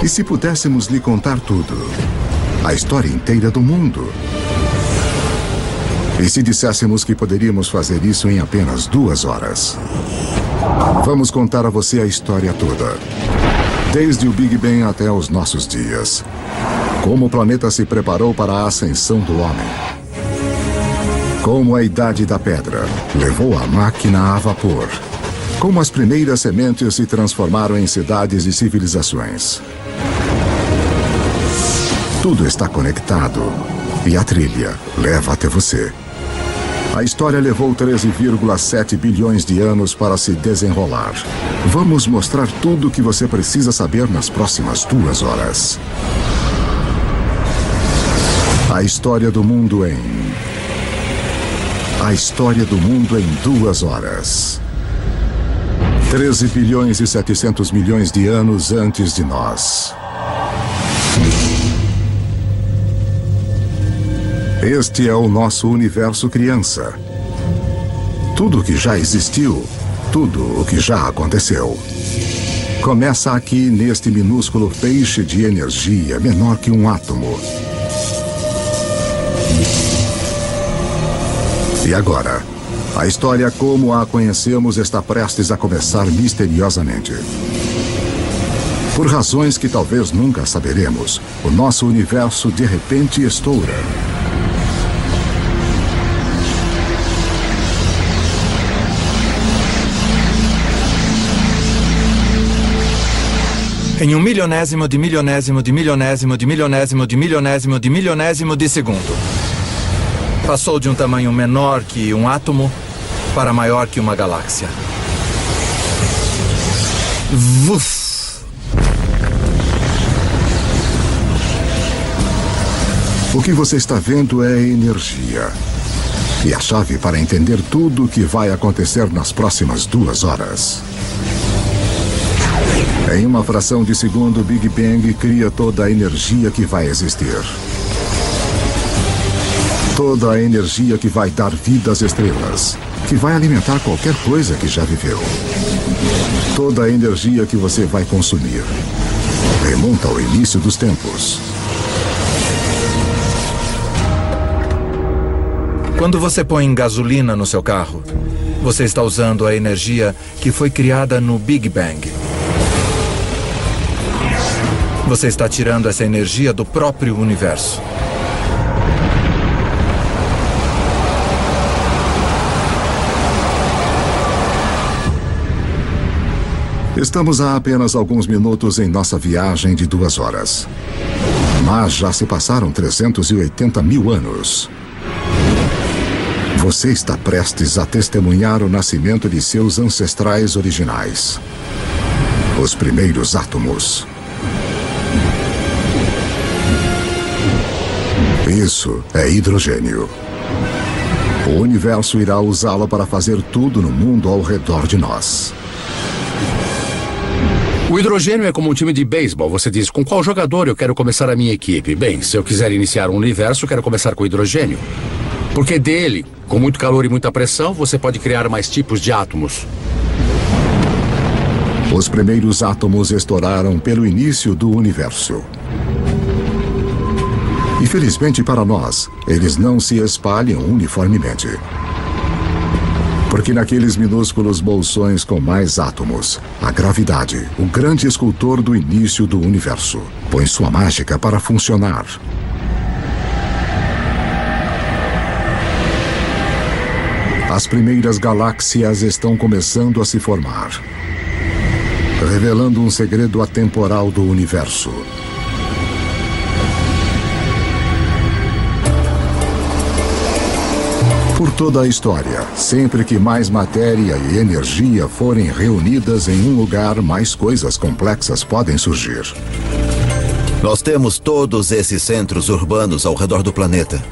E se pudéssemos lhe contar tudo? A história inteira do mundo? E se disséssemos que poderíamos fazer isso em apenas 2 horas? Vamos contar a você a história toda. Desde o Big Bang até os nossos dias. Como o planeta se preparou para a ascensão do homem. Como a Idade da Pedra levou a máquina a vapor. Como as primeiras sementes se transformaram em cidades e civilizações. Tudo está conectado e a trilha leva até você. A história levou 13,7 bilhões de anos para se desenrolar. Vamos mostrar tudo o que você precisa saber nas próximas 2 horas. A história do mundo em... A história do mundo em 2 horas. 13 bilhões e 700 milhões de anos antes de nós. Este é o nosso universo criança. Tudo o que já existiu, tudo o que já aconteceu. Começa aqui neste minúsculo feixe de energia menor que um átomo. E agora, a história como a conhecemos está prestes a começar misteriosamente. Por razões que talvez nunca saberemos, o nosso universo de repente estoura. Em 1/milionésimo de milionésimo de milionésimo de milionésimo de milionésimo de milionésimo de segundo. Passou de um tamanho menor que um átomo para maior que uma galáxia. Vuf! O que você está vendo é energia. E a chave para entender tudo o que vai acontecer nas próximas 2 horas. Em uma fração de segundo, o Big Bang cria toda a energia que vai existir. Toda a energia que vai dar vida às estrelas, que vai alimentar qualquer coisa que já viveu. Toda a energia que você vai consumir remonta ao início dos tempos. Quando você põe gasolina no seu carro, você está usando a energia que foi criada no Big Bang. Você está tirando essa energia do próprio universo. Estamos há apenas alguns minutos em nossa viagem de 2 horas. Mas já se passaram 380 mil anos. Você está prestes a testemunhar o nascimento de seus ancestrais originais. Os primeiros átomos. Isso é hidrogênio. O universo irá usá-lo para fazer tudo no mundo ao redor de nós. O hidrogênio é como um time de beisebol. Você diz, com qual jogador eu quero começar a minha equipe? Bem, se eu quiser iniciar um universo, quero começar com hidrogênio. Porque dele, com muito calor e muita pressão, você pode criar mais tipos de átomos. Os primeiros átomos estouraram pelo início do universo. Infelizmente para nós, eles não se espalham uniformemente. Porque naqueles minúsculos bolsões com mais átomos, a gravidade, o grande escultor do início do universo, põe sua mágica para funcionar. As primeiras galáxias estão começando a se formar, revelando um segredo atemporal do universo. Por toda a história, sempre que mais matéria e energia forem reunidas em um lugar, mais coisas complexas podem surgir. Nós temos todos esses centros urbanos ao redor do planeta,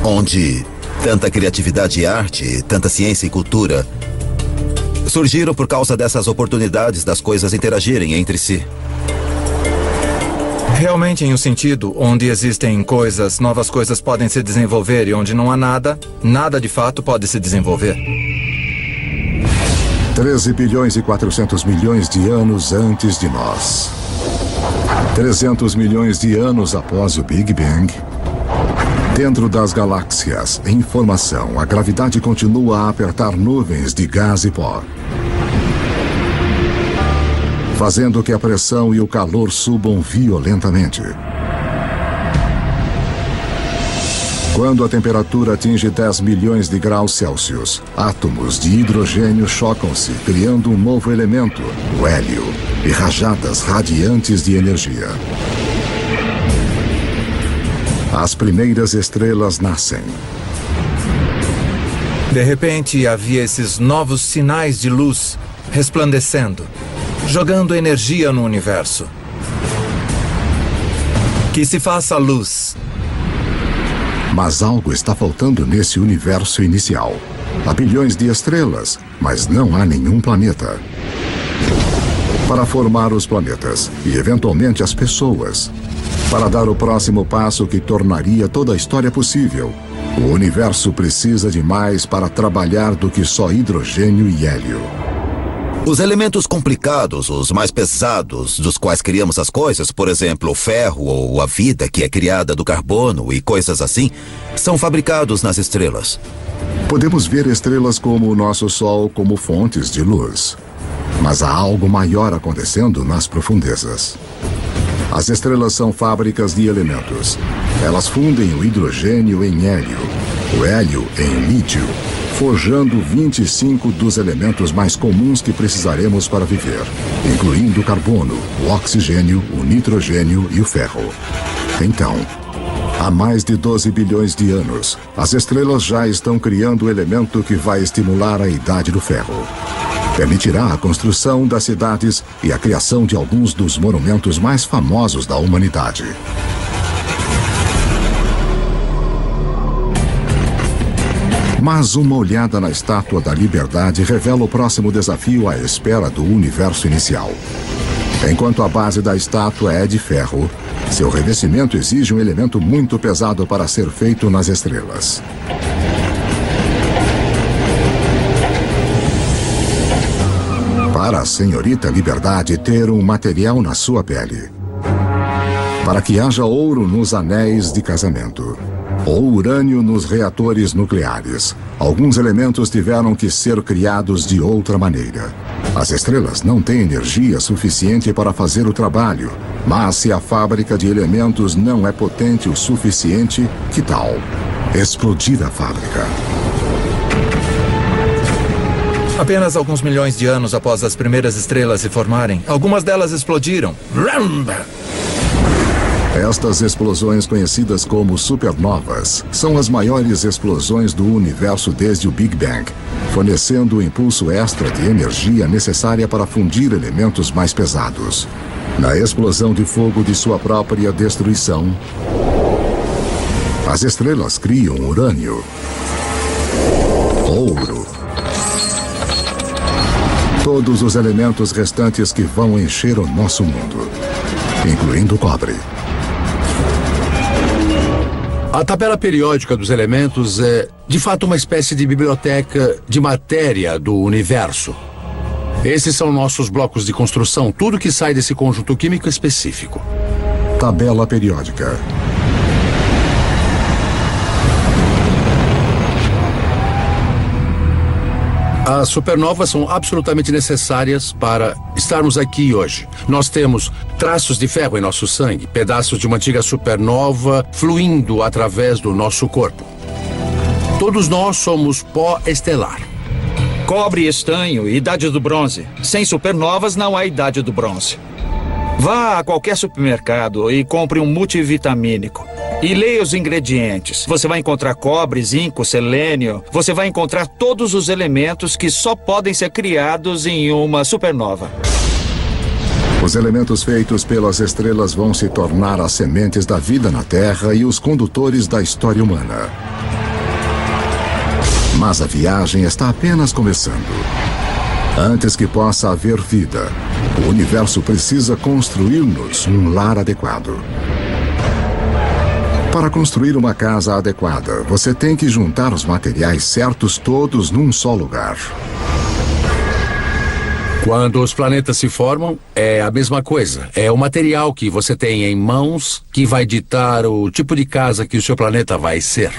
onde tanta criatividade e arte, tanta ciência e cultura surgiram por causa dessas oportunidades das coisas interagirem entre si. Realmente em um sentido onde existem coisas, novas coisas podem se desenvolver e onde não há nada, nada de fato pode se desenvolver. 13 bilhões e 400 milhões de anos antes de nós. 300 milhões de anos após o Big Bang, dentro das galáxias, em formação, a gravidade continua a apertar nuvens de gás e pó, fazendo que a pressão e o calor subam violentamente. Quando a temperatura atinge 10 milhões de graus Celsius, átomos de hidrogênio chocam-se, criando um novo elemento, o hélio, e rajadas radiantes de energia. As primeiras estrelas nascem. De repente, havia esses novos sinais de luz resplandecendo, jogando energia no universo. Que se faça luz. Mas algo está faltando nesse universo inicial. Há bilhões de estrelas, mas não há nenhum planeta. Para formar os planetas e, eventualmente, as pessoas, para dar o próximo passo que tornaria toda a história possível, o universo precisa de mais para trabalhar do que só hidrogênio e hélio. Os elementos complicados, os mais pesados, dos quais criamos as coisas, por exemplo, o ferro ou a vida que é criada do carbono e coisas assim, são fabricados nas estrelas. Podemos ver estrelas como o nosso Sol como fontes de luz. Mas há algo maior acontecendo nas profundezas. As estrelas são fábricas de elementos. Elas fundem o hidrogênio em hélio, o hélio em lítio, forjando 25 dos elementos mais comuns que precisaremos para viver, incluindo o carbono, o oxigênio, o nitrogênio e o ferro. Então, há mais de 12 bilhões de anos, as estrelas já estão criando o elemento que vai estimular a idade do ferro. Permitirá a construção das cidades e a criação de alguns dos monumentos mais famosos da humanidade. Mas uma olhada na Estátua da Liberdade revela o próximo desafio à espera do universo inicial. Enquanto a base da estátua é de ferro, seu revestimento exige um elemento muito pesado para ser feito nas estrelas. Para a senhorita Liberdade ter um material na sua pele. Para que haja ouro nos anéis de casamento. Ou urânio nos reatores nucleares. Alguns elementos tiveram que ser criados de outra maneira. As estrelas não têm energia suficiente para fazer o trabalho, mas se a fábrica de elementos não é potente o suficiente, que tal explodir a fábrica? Apenas alguns milhões de anos após as primeiras estrelas se formarem, algumas delas explodiram. Estas explosões, conhecidas como supernovas, são as maiores explosões do universo desde o Big Bang, fornecendo o impulso extra de energia necessária para fundir elementos mais pesados. Na explosão de fogo de sua própria destruição, as estrelas criam urânio, ouro, todos os elementos restantes que vão encher o nosso mundo, incluindo o cobre. A tabela periódica dos elementos é, de fato, uma espécie de biblioteca de matéria do universo. Esses são nossos blocos de construção, tudo que sai desse conjunto químico específico. Tabela periódica. As supernovas são absolutamente necessárias para estarmos aqui hoje. Nós temos traços de ferro em nosso sangue, pedaços de uma antiga supernova fluindo através do nosso corpo. Todos nós somos pó estelar. Cobre e estanho, idade do bronze. Sem supernovas não há idade do bronze. Vá a qualquer supermercado e compre um multivitamínico. E leia os ingredientes. Você vai encontrar cobre, zinco, selênio. Você vai encontrar todos os elementos que só podem ser criados em uma supernova. Os elementos feitos pelas estrelas vão se tornar as sementes da vida na Terra e os condutores da história humana. Mas a viagem está apenas começando. Antes que possa haver vida, o universo precisa construir-nos um lar adequado. Para construir uma casa adequada, você tem que juntar os materiais certos todos num só lugar. Quando os planetas se formam, é a mesma coisa. É o material que você tem em mãos que vai ditar o tipo de casa que o seu planeta vai ser.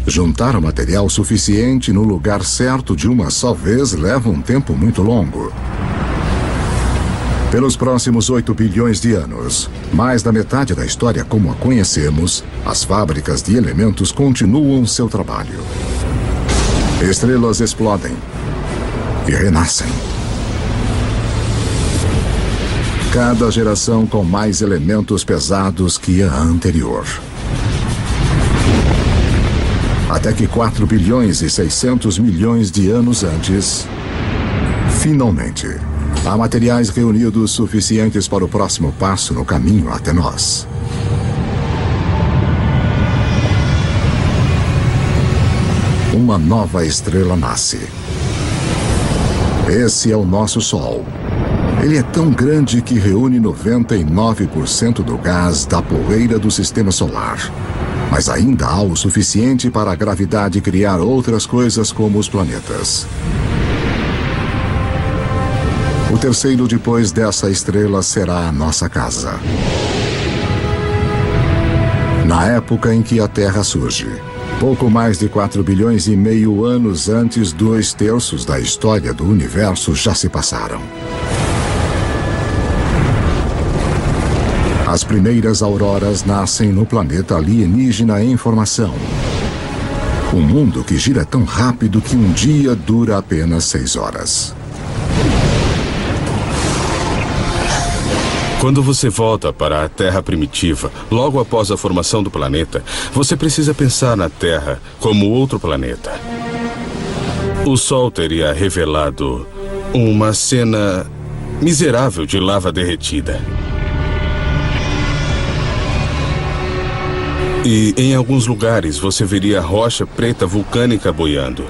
Juntar o material suficiente no lugar certo de uma só vez leva um tempo muito longo. Pelos próximos 8 bilhões de anos, mais da metade da história como a conhecemos, as fábricas de elementos continuam seu trabalho. Estrelas explodem e renascem. Cada geração com mais elementos pesados que a anterior. Até que 4 bilhões e 600 milhões de anos antes, finalmente, há materiais reunidos suficientes para o próximo passo no caminho até nós. Uma nova estrela nasce. Esse é o nosso Sol. Ele é tão grande que reúne 99% do gás da poeira do sistema solar. Mas ainda há o suficiente para a gravidade criar outras coisas como os planetas. O terceiro depois dessa estrela será a nossa casa. Na época em que a Terra surge, pouco mais de 4 bilhões e meio anos antes, 2/3 da história do universo já se passaram. As primeiras auroras nascem no planeta alienígena em formação. Um mundo que gira tão rápido que um dia dura apenas 6 horas. Quando você volta para a Terra primitiva, logo após a formação do planeta, você precisa pensar na Terra como outro planeta. O Sol teria revelado uma cena miserável de lava derretida. E em alguns lugares você veria rocha preta vulcânica boiando.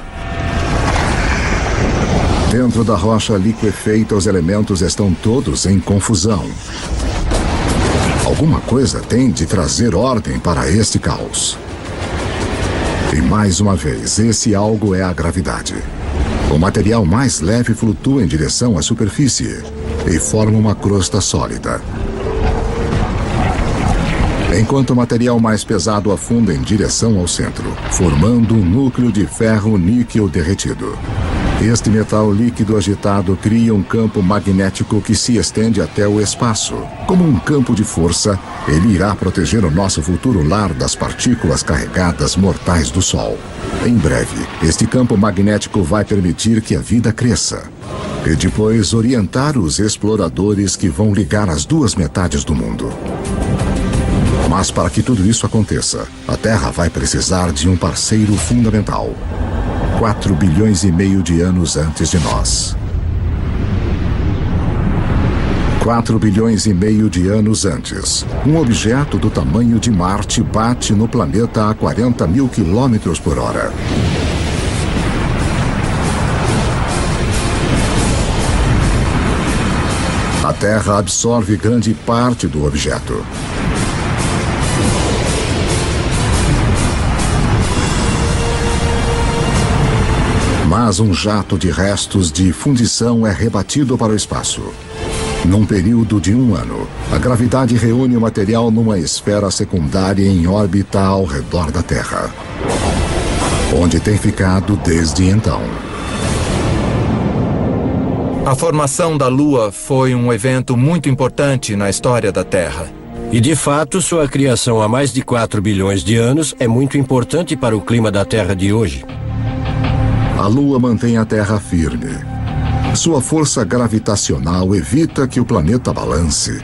Dentro da rocha liquefeita, os elementos estão todos em confusão. Alguma coisa tem de trazer ordem para este caos. E mais uma vez, esse algo é a gravidade. O material mais leve flutua em direção à superfície e forma uma crosta sólida. Enquanto o material mais pesado afunda em direção ao centro, formando um núcleo de ferro-níquel derretido. Este metal líquido agitado cria um campo magnético que se estende até o espaço. Como um campo de força, ele irá proteger o nosso futuro lar das partículas carregadas mortais do Sol. Em breve, este campo magnético vai permitir que a vida cresça. E depois orientar os exploradores que vão ligar as duas metades do mundo. Mas para que tudo isso aconteça, a Terra vai precisar de um parceiro fundamental. 4 bilhões e meio de anos antes de nós. 4 bilhões e meio de anos antes, um objeto do tamanho de Marte bate no planeta a 40 mil quilômetros por hora. A Terra absorve grande parte do objeto. Mas um jato de restos de fundição é rebatido para o espaço. Num período de 1 ano, a gravidade reúne o material numa esfera secundária em órbita ao redor da Terra, onde tem ficado desde então. A formação da Lua foi um evento muito importante na história da Terra. E de fato, sua criação há mais de 4 bilhões de anos é muito importante para o clima da Terra de hoje. A Lua mantém a Terra firme. Sua força gravitacional evita que o planeta balance,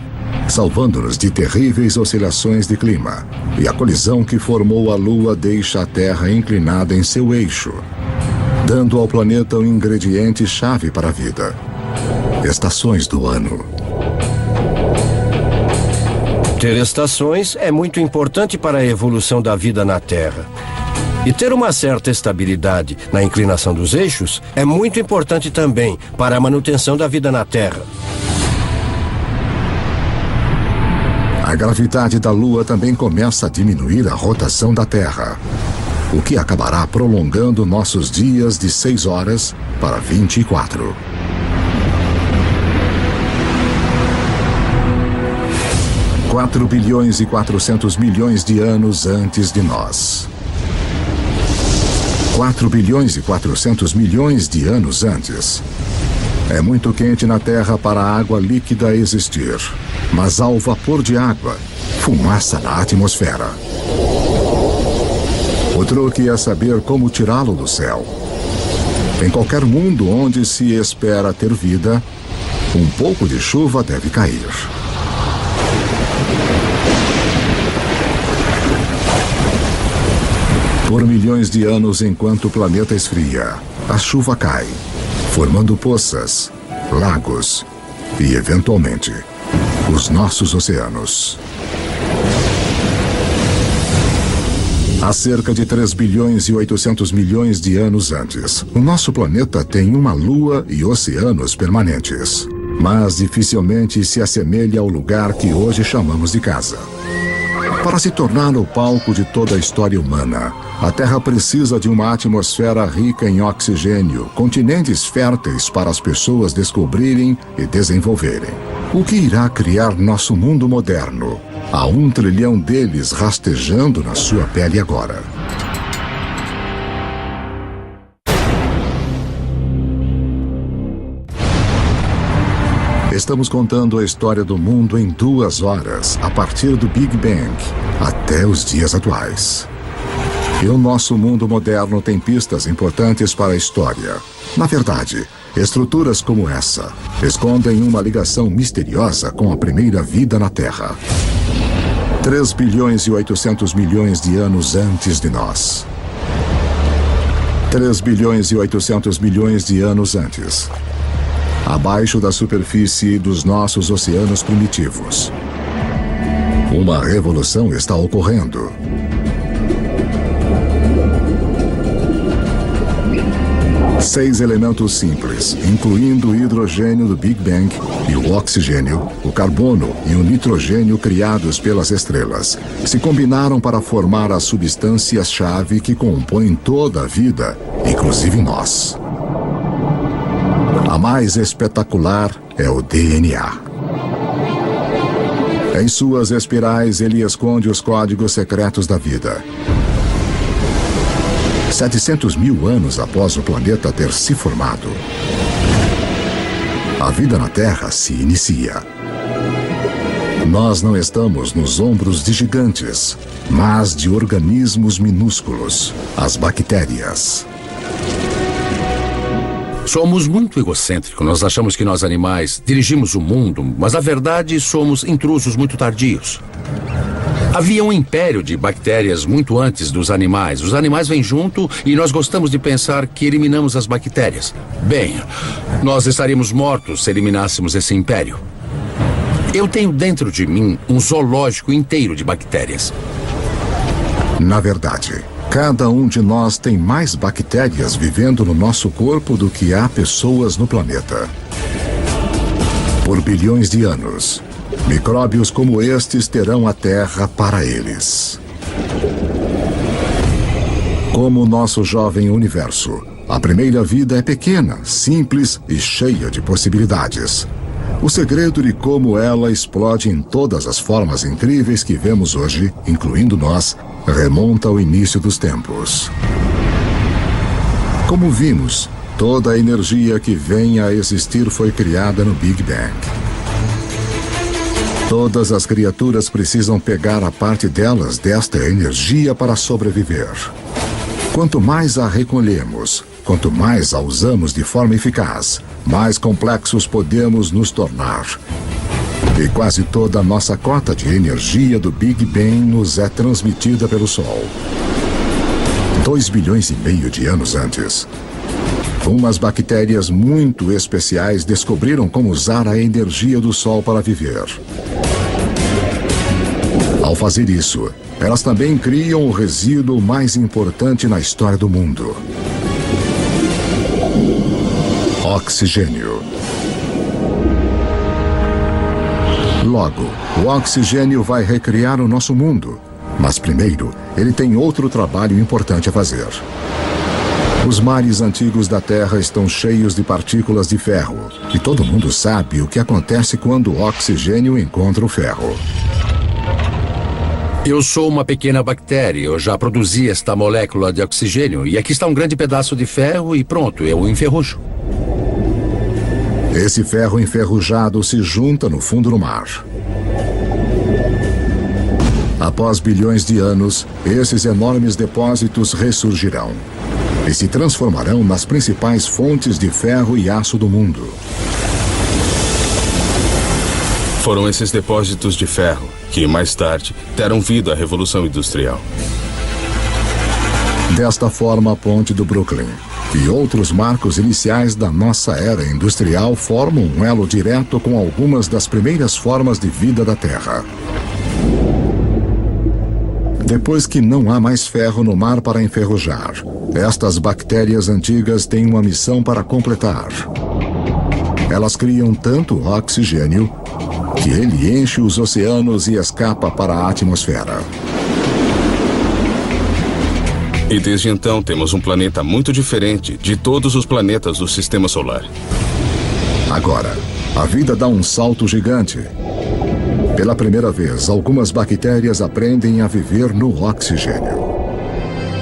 salvando-nos de terríveis oscilações de clima. E a colisão que formou a Lua deixa a Terra inclinada em seu eixo, dando ao planeta um ingrediente-chave para a vida: estações do ano. Ter estações é muito importante para a evolução da vida na Terra. E ter uma certa estabilidade na inclinação dos eixos é muito importante também para a manutenção da vida na Terra. A gravidade da Lua também começa a diminuir a rotação da Terra, o que acabará prolongando nossos dias de 6 horas para 24. 4 bilhões e 400 milhões de anos antes de nós. 4 bilhões e 400 milhões de anos antes. É muito quente na Terra para a água líquida existir, mas há o vapor de água, fumaça na atmosfera. O truque é saber como tirá-lo do céu. Em qualquer mundo onde se espera ter vida, um pouco de chuva deve cair. Por milhões de anos, enquanto o planeta esfria, a chuva cai, formando poças, lagos e, eventualmente, os nossos oceanos. Há cerca de 3 bilhões e 800 milhões de anos antes, o nosso planeta tem uma lua e oceanos permanentes, mas dificilmente se assemelha ao lugar que hoje chamamos de casa. Para se tornar o palco de toda a história humana, a Terra precisa de uma atmosfera rica em oxigênio, continentes férteis para as pessoas descobrirem e desenvolverem. O que irá criar nosso mundo moderno? Há 1 trilhão deles rastejando na sua pele agora. Estamos contando a história do mundo em 2 horas, a partir do Big Bang até os dias atuais. E o nosso mundo moderno tem pistas importantes para a história. Na verdade, estruturas como essa escondem uma ligação misteriosa com a primeira vida na Terra. 3 bilhões e 800 milhões de anos antes de nós. 3 bilhões e 800 milhões de anos antes. Abaixo da superfície dos nossos oceanos primitivos. Uma revolução está ocorrendo. Seis elementos simples, incluindo o hidrogênio do Big Bang e o oxigênio, o carbono e o nitrogênio criados pelas estrelas, se combinaram para formar as substâncias-chave que compõem toda a vida, inclusive nós. A mais espetacular é o DNA. Em suas espirais, ele esconde os códigos secretos da vida. 700 mil anos após o planeta ter se formado, a vida na Terra se inicia. Nós não estamos nos ombros de gigantes, mas de organismos minúsculos, as bactérias. Somos muito egocêntricos. Nós achamos que nós animais dirigimos o mundo, mas na verdade somos intrusos muito tardios. Havia um império de bactérias muito antes dos animais. Os animais vêm junto e nós gostamos de pensar que eliminamos as bactérias. Bem, nós estaríamos mortos se eliminássemos esse império. Eu tenho dentro de mim um zoológico inteiro de bactérias. Na verdade, cada um de nós tem mais bactérias vivendo no nosso corpo do que há pessoas no planeta. Por bilhões de anos, micróbios como estes terão a Terra para eles. Como o nosso jovem universo, a primeira vida é pequena, simples e cheia de possibilidades. O segredo de como ela explode em todas as formas incríveis que vemos hoje, incluindo nós, remonta ao início dos tempos. Como vimos, toda a energia que vem a existir foi criada no Big Bang. Todas as criaturas precisam pegar a parte delas desta energia para sobreviver. Quanto mais a recolhemos, quanto mais a usamos de forma eficaz, mais complexos podemos nos tornar. E quase toda a nossa cota de energia do Big Bang nos é transmitida pelo Sol. 2,5 bilhões de anos antes, umas bactérias muito especiais descobriram como usar a energia do Sol para viver. Ao fazer isso, elas também criam o resíduo mais importante na história do mundo: oxigênio. Logo, o oxigênio vai recriar o nosso mundo. Mas primeiro, ele tem outro trabalho importante a fazer. Os mares antigos da Terra estão cheios de partículas de ferro. E todo mundo sabe o que acontece quando o oxigênio encontra o ferro. Eu sou uma pequena bactéria. Eu já produzi esta molécula de oxigênio. E aqui está um grande pedaço de ferro e pronto, eu o enferrujo. Esse ferro enferrujado se junta no fundo do mar. Após bilhões de anos, esses enormes depósitos ressurgirão e se transformarão nas principais fontes de ferro e aço do mundo. Foram esses depósitos de ferro que, mais tarde, deram vida à Revolução Industrial. Desta forma, a Ponte do Brooklyn e outros marcos iniciais da nossa era industrial formam um elo direto com algumas das primeiras formas de vida da Terra. Depois que não há mais ferro no mar para enferrujar, estas bactérias antigas têm uma missão para completar. Elas criam tanto oxigênio que ele enche os oceanos e escapa para a atmosfera. E desde então temos um planeta muito diferente de todos os planetas do Sistema Solar. Agora, a vida dá um salto gigante. Pela primeira vez, algumas bactérias aprendem a viver no oxigênio.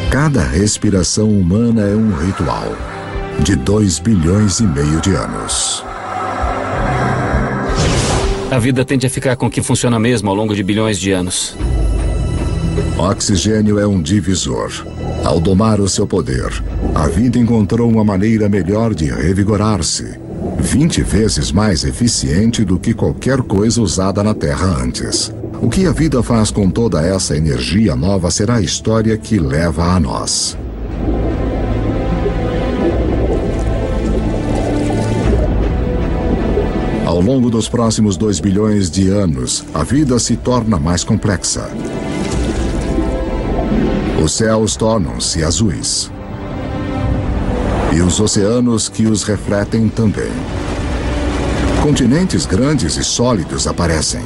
Cada respiração humana é um ritual de 2,5 bilhões de anos. A vida tende a ficar com o que funciona mesmo ao longo de bilhões de anos. Oxigênio é um divisor. Ao domar o seu poder, a vida encontrou uma maneira melhor de revigorar-se, 20 vezes mais eficiente do que qualquer coisa usada na Terra antes. O que a vida faz com toda essa energia nova será a história que leva a nós. Ao longo dos próximos 2 bilhões de anos, a vida se torna mais complexa. Os céus tornam-se azuis. E os oceanos que os refletem também. Continentes grandes e sólidos aparecem.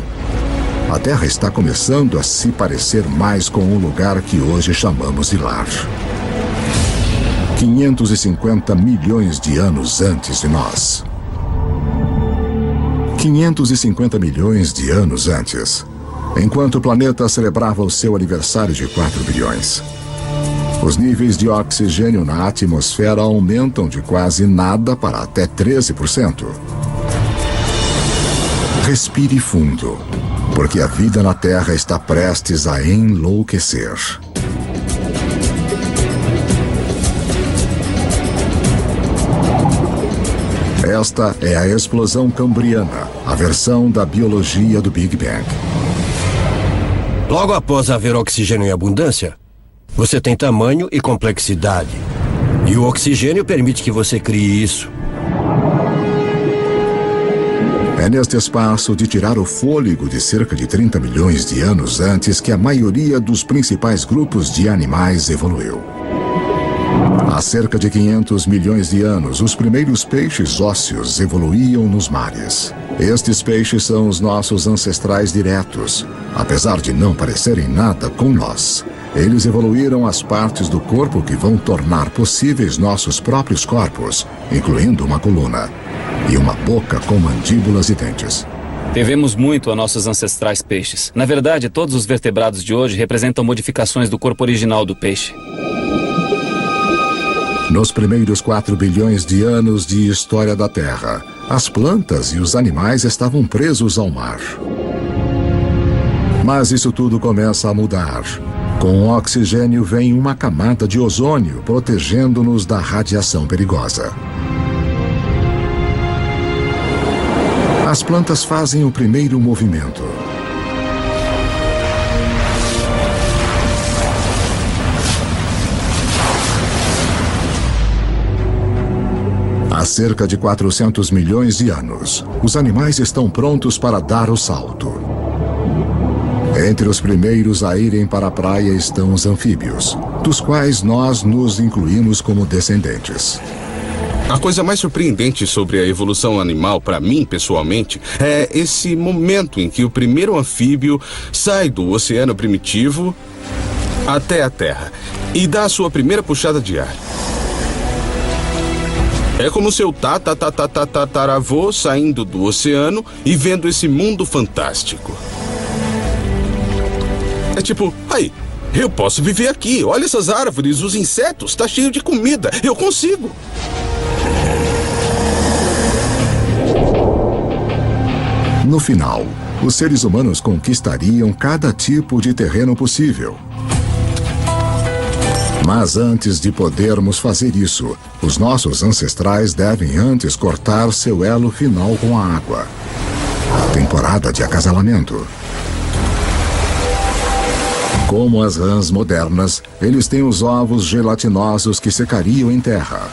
A Terra está começando a se parecer mais com o lugar que hoje chamamos de lar. 550 milhões de anos antes de nós. 550 milhões de anos antes, enquanto o planeta celebrava o seu aniversário de 4 bilhões. Os níveis de oxigênio na atmosfera aumentam de quase nada para até 13%. Respire fundo, porque a vida na Terra está prestes a enlouquecer. Esta é a explosão cambriana, a versão da biologia do Big Bang. Logo após haver oxigênio em abundância, você tem tamanho e complexidade. E o oxigênio permite que você crie isso. É neste espaço de tirar o fôlego de cerca de 30 milhões de anos antes que a maioria dos principais grupos de animais evoluiu. Há cerca de 500 milhões de anos, os primeiros peixes ósseos evoluíam nos mares. Estes peixes são os nossos ancestrais diretos, apesar de não parecerem nada com nós. Eles evoluíram as partes do corpo que vão tornar possíveis nossos próprios corpos, incluindo uma coluna e uma boca com mandíbulas e dentes. Devemos muito a nossos ancestrais peixes. Na verdade, todos os vertebrados de hoje representam modificações do corpo original do peixe. Nos primeiros 4 bilhões de anos de história da Terra, as plantas e os animais estavam presos ao mar. Mas isso tudo começa a mudar. Com o oxigênio vem uma camada de ozônio protegendo-nos da radiação perigosa. As plantas fazem o primeiro movimento. Há cerca de 400 milhões de anos, os animais estão prontos para dar o salto. Entre os primeiros a irem para a praia estão os anfíbios, dos quais nós nos incluímos como descendentes. A coisa mais surpreendente sobre a evolução animal, para mim, pessoalmente, é esse momento em que o primeiro anfíbio sai do oceano primitivo até a Terra e dá a sua primeira puxada de ar. É como seu tataravô saindo do oceano e vendo esse mundo fantástico. É tipo, aí, eu posso viver aqui. Olha essas árvores, os insetos, tá cheio de comida. Eu consigo. No final, os seres humanos conquistariam cada tipo de terreno possível. Mas antes de podermos fazer isso, os nossos ancestrais devem antes cortar seu elo final com a água. Temporada de acasalamento. Como as rãs modernas, eles têm os ovos gelatinosos que secariam em terra.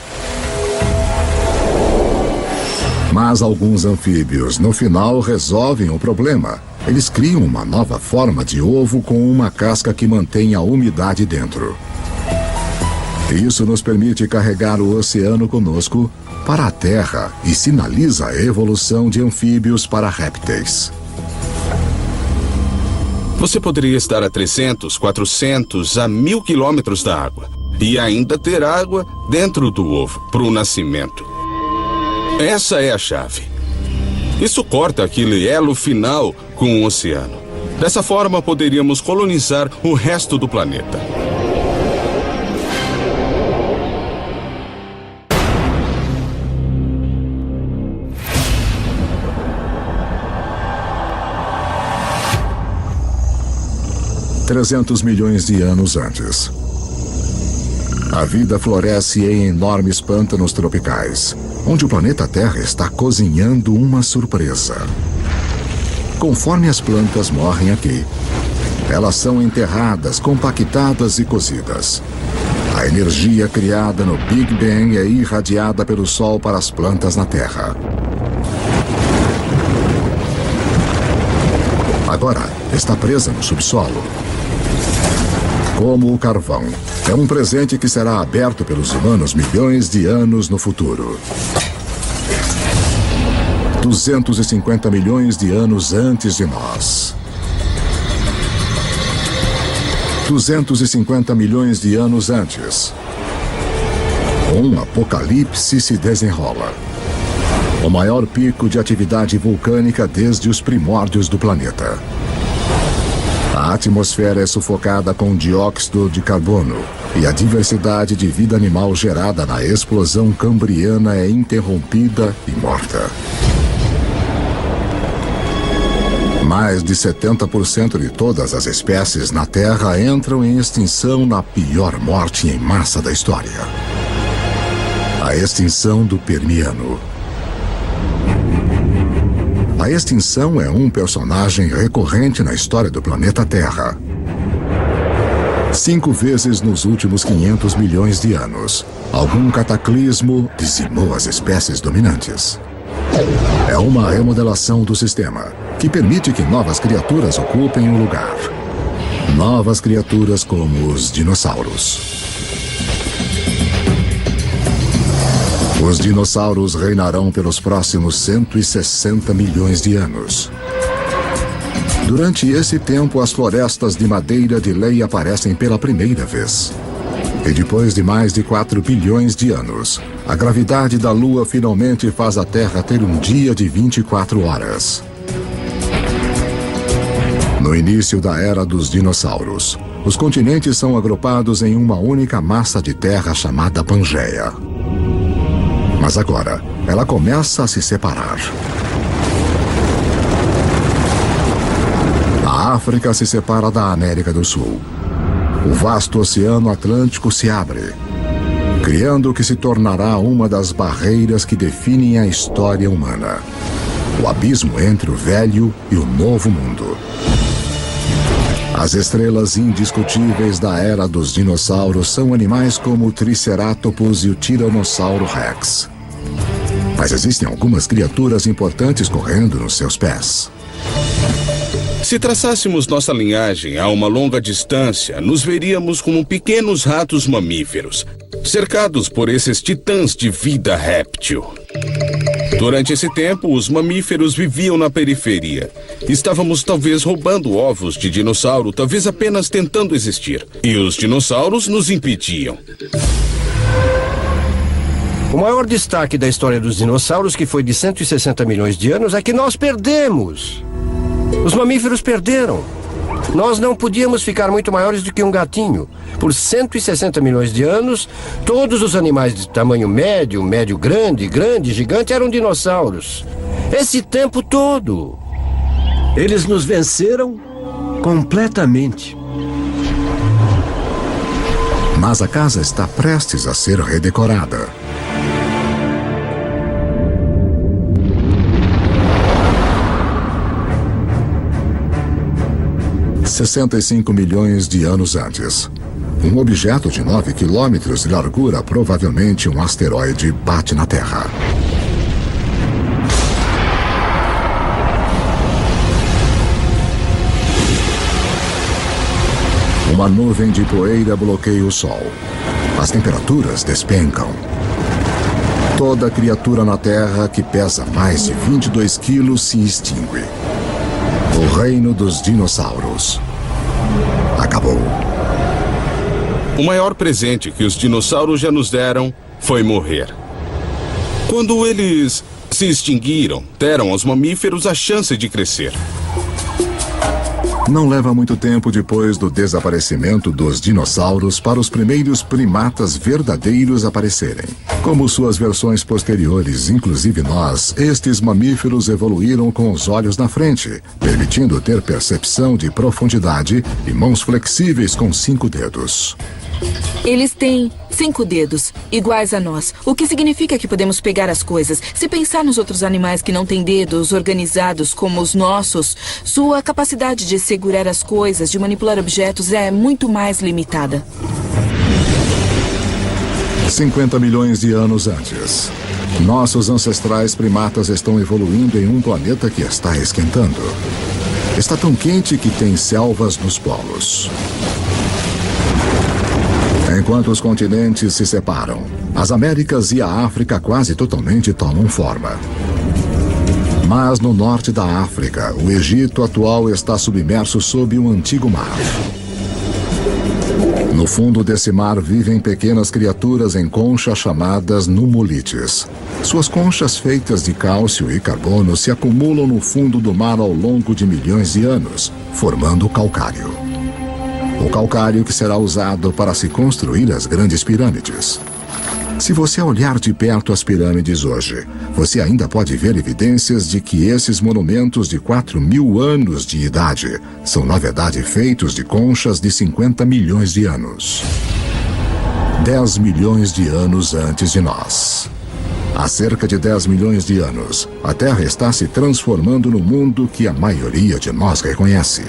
Mas alguns anfíbios, no final, resolvem o problema. Eles criam uma nova forma de ovo com uma casca que mantém a umidade dentro. Isso nos permite carregar o oceano conosco para a Terra e sinaliza a evolução de anfíbios para répteis. Você poderia estar a 300, 400, a 1000 quilômetros da água e ainda ter água dentro do ovo para o nascimento. Essa é a chave. Isso corta aquele elo final com o oceano. Dessa forma, poderíamos colonizar o resto do planeta. $300 milhões de anos antes. A vida floresce em enormes pântanos tropicais, onde o planeta Terra está cozinhando uma surpresa. Conforme as plantas morrem aqui, elas são enterradas, compactadas e cozidas. A energia criada no Big Bang é irradiada pelo Sol para as plantas na Terra. Agora está presa no subsolo. Como o carvão, é um presente que será aberto pelos humanos milhões de anos no futuro. 250 milhões de anos antes de nós. 250 milhões de anos antes. Um apocalipse se desenrola. O maior pico de atividade vulcânica desde os primórdios do planeta. A atmosfera é sufocada com dióxido de carbono e a diversidade de vida animal gerada na explosão cambriana é interrompida e morta. Mais de 70% de todas as espécies na Terra entram em extinção na pior morte em massa da história. A extinção do Permiano. A extinção é um personagem recorrente na história do planeta Terra. 5 vezes nos últimos 500 milhões de anos, algum cataclismo dizimou as espécies dominantes. É uma remodelação do sistema, que permite que novas criaturas ocupem o lugar. Novas criaturas como os dinossauros. Os dinossauros reinarão pelos próximos 160 milhões de anos. Durante esse tempo, as florestas de madeira de lei aparecem pela primeira vez. E depois de mais de 4 bilhões de anos, a gravidade da Lua finalmente faz a Terra ter um dia de 24 horas. No início da era dos dinossauros, os continentes são agrupados em uma única massa de terra chamada Pangeia. Mas agora, ela começa a se separar. A África se separa da América do Sul. O vasto Oceano Atlântico se abre, criando o que se tornará uma das barreiras que definem a história humana. O abismo entre o velho e o novo mundo. As estrelas indiscutíveis da era dos dinossauros são animais como o Triceratopus e o Tiranossauro Rex. Mas existem algumas criaturas importantes correndo nos seus pés. Se traçássemos nossa linhagem a uma longa distância, nos veríamos como pequenos ratos mamíferos, cercados por esses titãs de vida réptil. Durante esse tempo, os mamíferos viviam na periferia. Estávamos talvez roubando ovos de dinossauro, talvez apenas tentando existir. E os dinossauros nos impediam. O maior destaque da história dos dinossauros, que foi de 160 milhões de anos, é que nós perdemos. Os mamíferos perderam. Nós não podíamos ficar muito maiores do que um gatinho. Por 160 milhões de anos, todos os animais de tamanho médio, médio-grande, grande, gigante eram dinossauros. Esse tempo todo. Eles nos venceram completamente. Mas a casa está prestes a ser redecorada. $65 milhões de anos antes. Um objeto de 9 quilômetros de largura, provavelmente um asteroide, bate na Terra. Uma nuvem de poeira bloqueia o Sol. As temperaturas despencam. Toda criatura na Terra que pesa mais de 22 quilos se extingue. O reino dos dinossauros acabou. O maior presente que os dinossauros já nos deram foi morrer. Quando eles se extinguiram, deram aos mamíferos a chance de crescer. Não leva muito tempo depois do desaparecimento dos dinossauros para os primeiros primatas verdadeiros aparecerem. Como suas versões posteriores, inclusive nós, estes mamíferos evoluíram com os olhos na frente, permitindo ter percepção de profundidade e mãos flexíveis com 5 dedos. Eles têm 5 dedos, iguais a nós, o que significa que podemos pegar as coisas. Se pensar nos outros animais que não têm dedos organizados como os nossos, sua capacidade de segurar as coisas, de manipular objetos é muito mais limitada. 50 milhões de anos antes. Nossos ancestrais primatas estão evoluindo em um planeta que está esquentando. Está tão quente que tem selvas nos polos. Enquanto os continentes se separam, as Américas e a África quase totalmente tomam forma. Mas no norte da África, o Egito atual está submerso sob um antigo mar. No fundo desse mar vivem pequenas criaturas em conchas chamadas nummulites. Suas conchas feitas de cálcio e carbono se acumulam no fundo do mar ao longo de milhões de anos, formando o calcário. O calcário que será usado para se construir as grandes pirâmides. Se você olhar de perto as pirâmides hoje, você ainda pode ver evidências de que esses monumentos de 4.000 anos de idade são, na verdade, feitos de conchas de 50 milhões de anos. 10 milhões de anos antes de nós. Há cerca de 10 milhões de anos, a Terra está se transformando no mundo que a maioria de nós reconhece.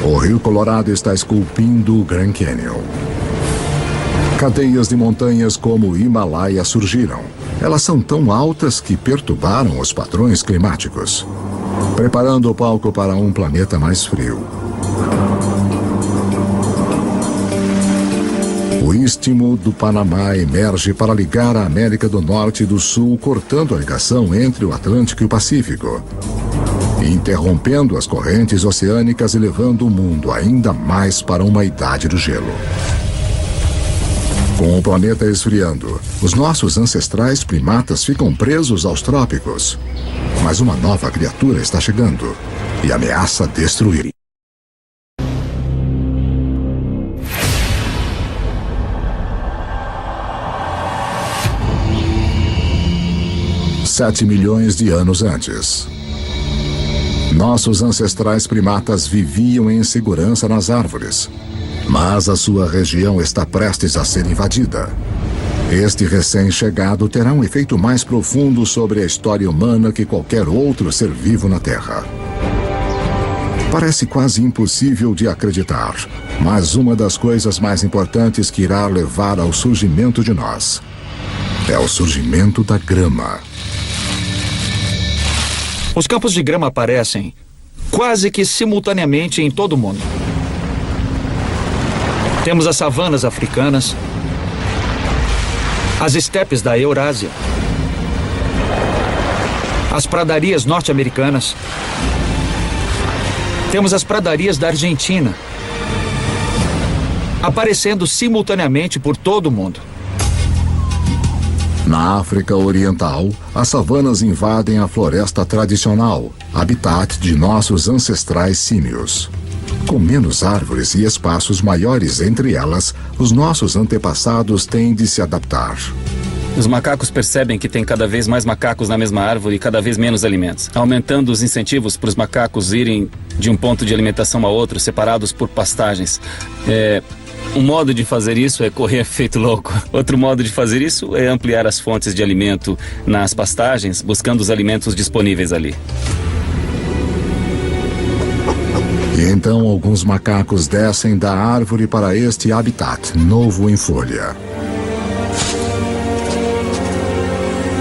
O Rio Colorado está esculpindo o Grand Canyon. Cadeias de montanhas como o Himalaia surgiram. Elas são tão altas que perturbaram os padrões climáticos, preparando o palco para um planeta mais frio. O Istmo do Panamá emerge para ligar a América do Norte e do Sul, cortando a ligação entre o Atlântico e o Pacífico, interrompendo as correntes oceânicas e levando o mundo ainda mais para uma idade do gelo. Com o planeta esfriando, os nossos ancestrais primatas ficam presos aos trópicos. Mas uma nova criatura está chegando e ameaça destruir. $7 milhões de anos antes. Nossos ancestrais primatas viviam em segurança nas árvores, mas a sua região está prestes a ser invadida. Este recém-chegado terá um efeito mais profundo sobre a história humana que qualquer outro ser vivo na Terra. Parece quase impossível de acreditar, mas uma das coisas mais importantes que irá levar ao surgimento de nós é o surgimento da grama. Os campos de grama aparecem quase que simultaneamente em todo o mundo. Temos as savanas africanas, as estepes da Eurásia, as pradarias norte-americanas, temos as pradarias da Argentina, aparecendo simultaneamente por todo o mundo. Na África Oriental, as savanas invadem a floresta tradicional, habitat de nossos ancestrais símios. Com menos árvores e espaços maiores entre elas, os nossos antepassados têm de se adaptar. Os macacos percebem que tem cada vez mais macacos na mesma árvore e cada vez menos alimentos, aumentando os incentivos para os macacos irem de um ponto de alimentação a outro, separados por pastagens. Um modo de fazer isso é correr feito louco. Outro modo de fazer isso é ampliar as fontes de alimento nas pastagens, buscando os alimentos disponíveis ali. E então alguns macacos descem da árvore para este habitat novo em folha.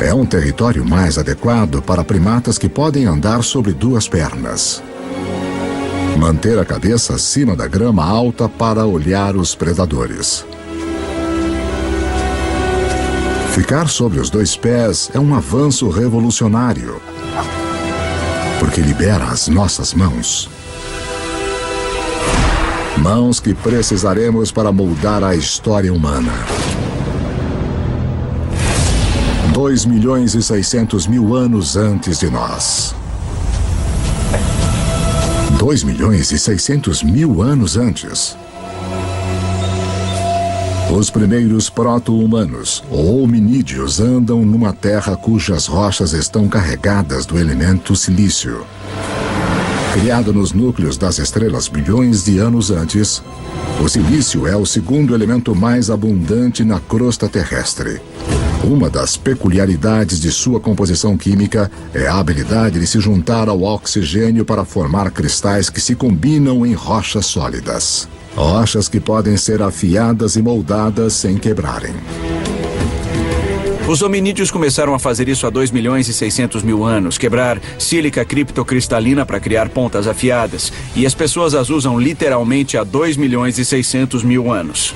É um território mais adequado para primatas que podem andar sobre duas pernas. Manter a cabeça acima da grama alta para olhar os predadores. Ficar sobre os dois pés é um avanço revolucionário, porque libera as nossas mãos. Mãos que precisaremos para moldar a história humana. 2.600.000 anos antes de nós. 2.600.000 anos antes. Os primeiros proto-humanos, ou hominídeos, andam numa terra cujas rochas estão carregadas do elemento silício. Criado nos núcleos das estrelas bilhões de anos antes, o silício é o segundo elemento mais abundante na crosta terrestre. Uma das peculiaridades de sua composição química é a habilidade de se juntar ao oxigênio para formar cristais que se combinam em rochas sólidas. Rochas que podem ser afiadas e moldadas sem quebrarem. Os hominídeos começaram a fazer isso há 2.600.000 anos, quebrar sílica criptocristalina para criar pontas afiadas. E as pessoas as usam literalmente há 2.600.000 anos.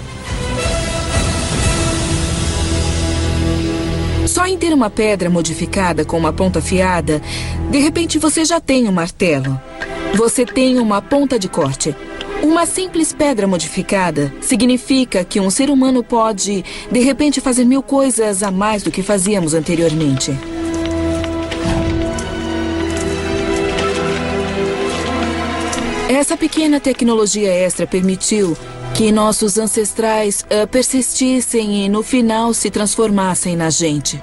Só em ter uma pedra modificada com uma ponta afiada, de repente você já tem um martelo. Você tem uma ponta de corte. Uma simples pedra modificada significa que um ser humano pode, de repente, fazer 1000 coisas a mais do que fazíamos anteriormente. Essa pequena tecnologia extra permitiu que nossos ancestrais persistissem e, no final, se transformassem na gente.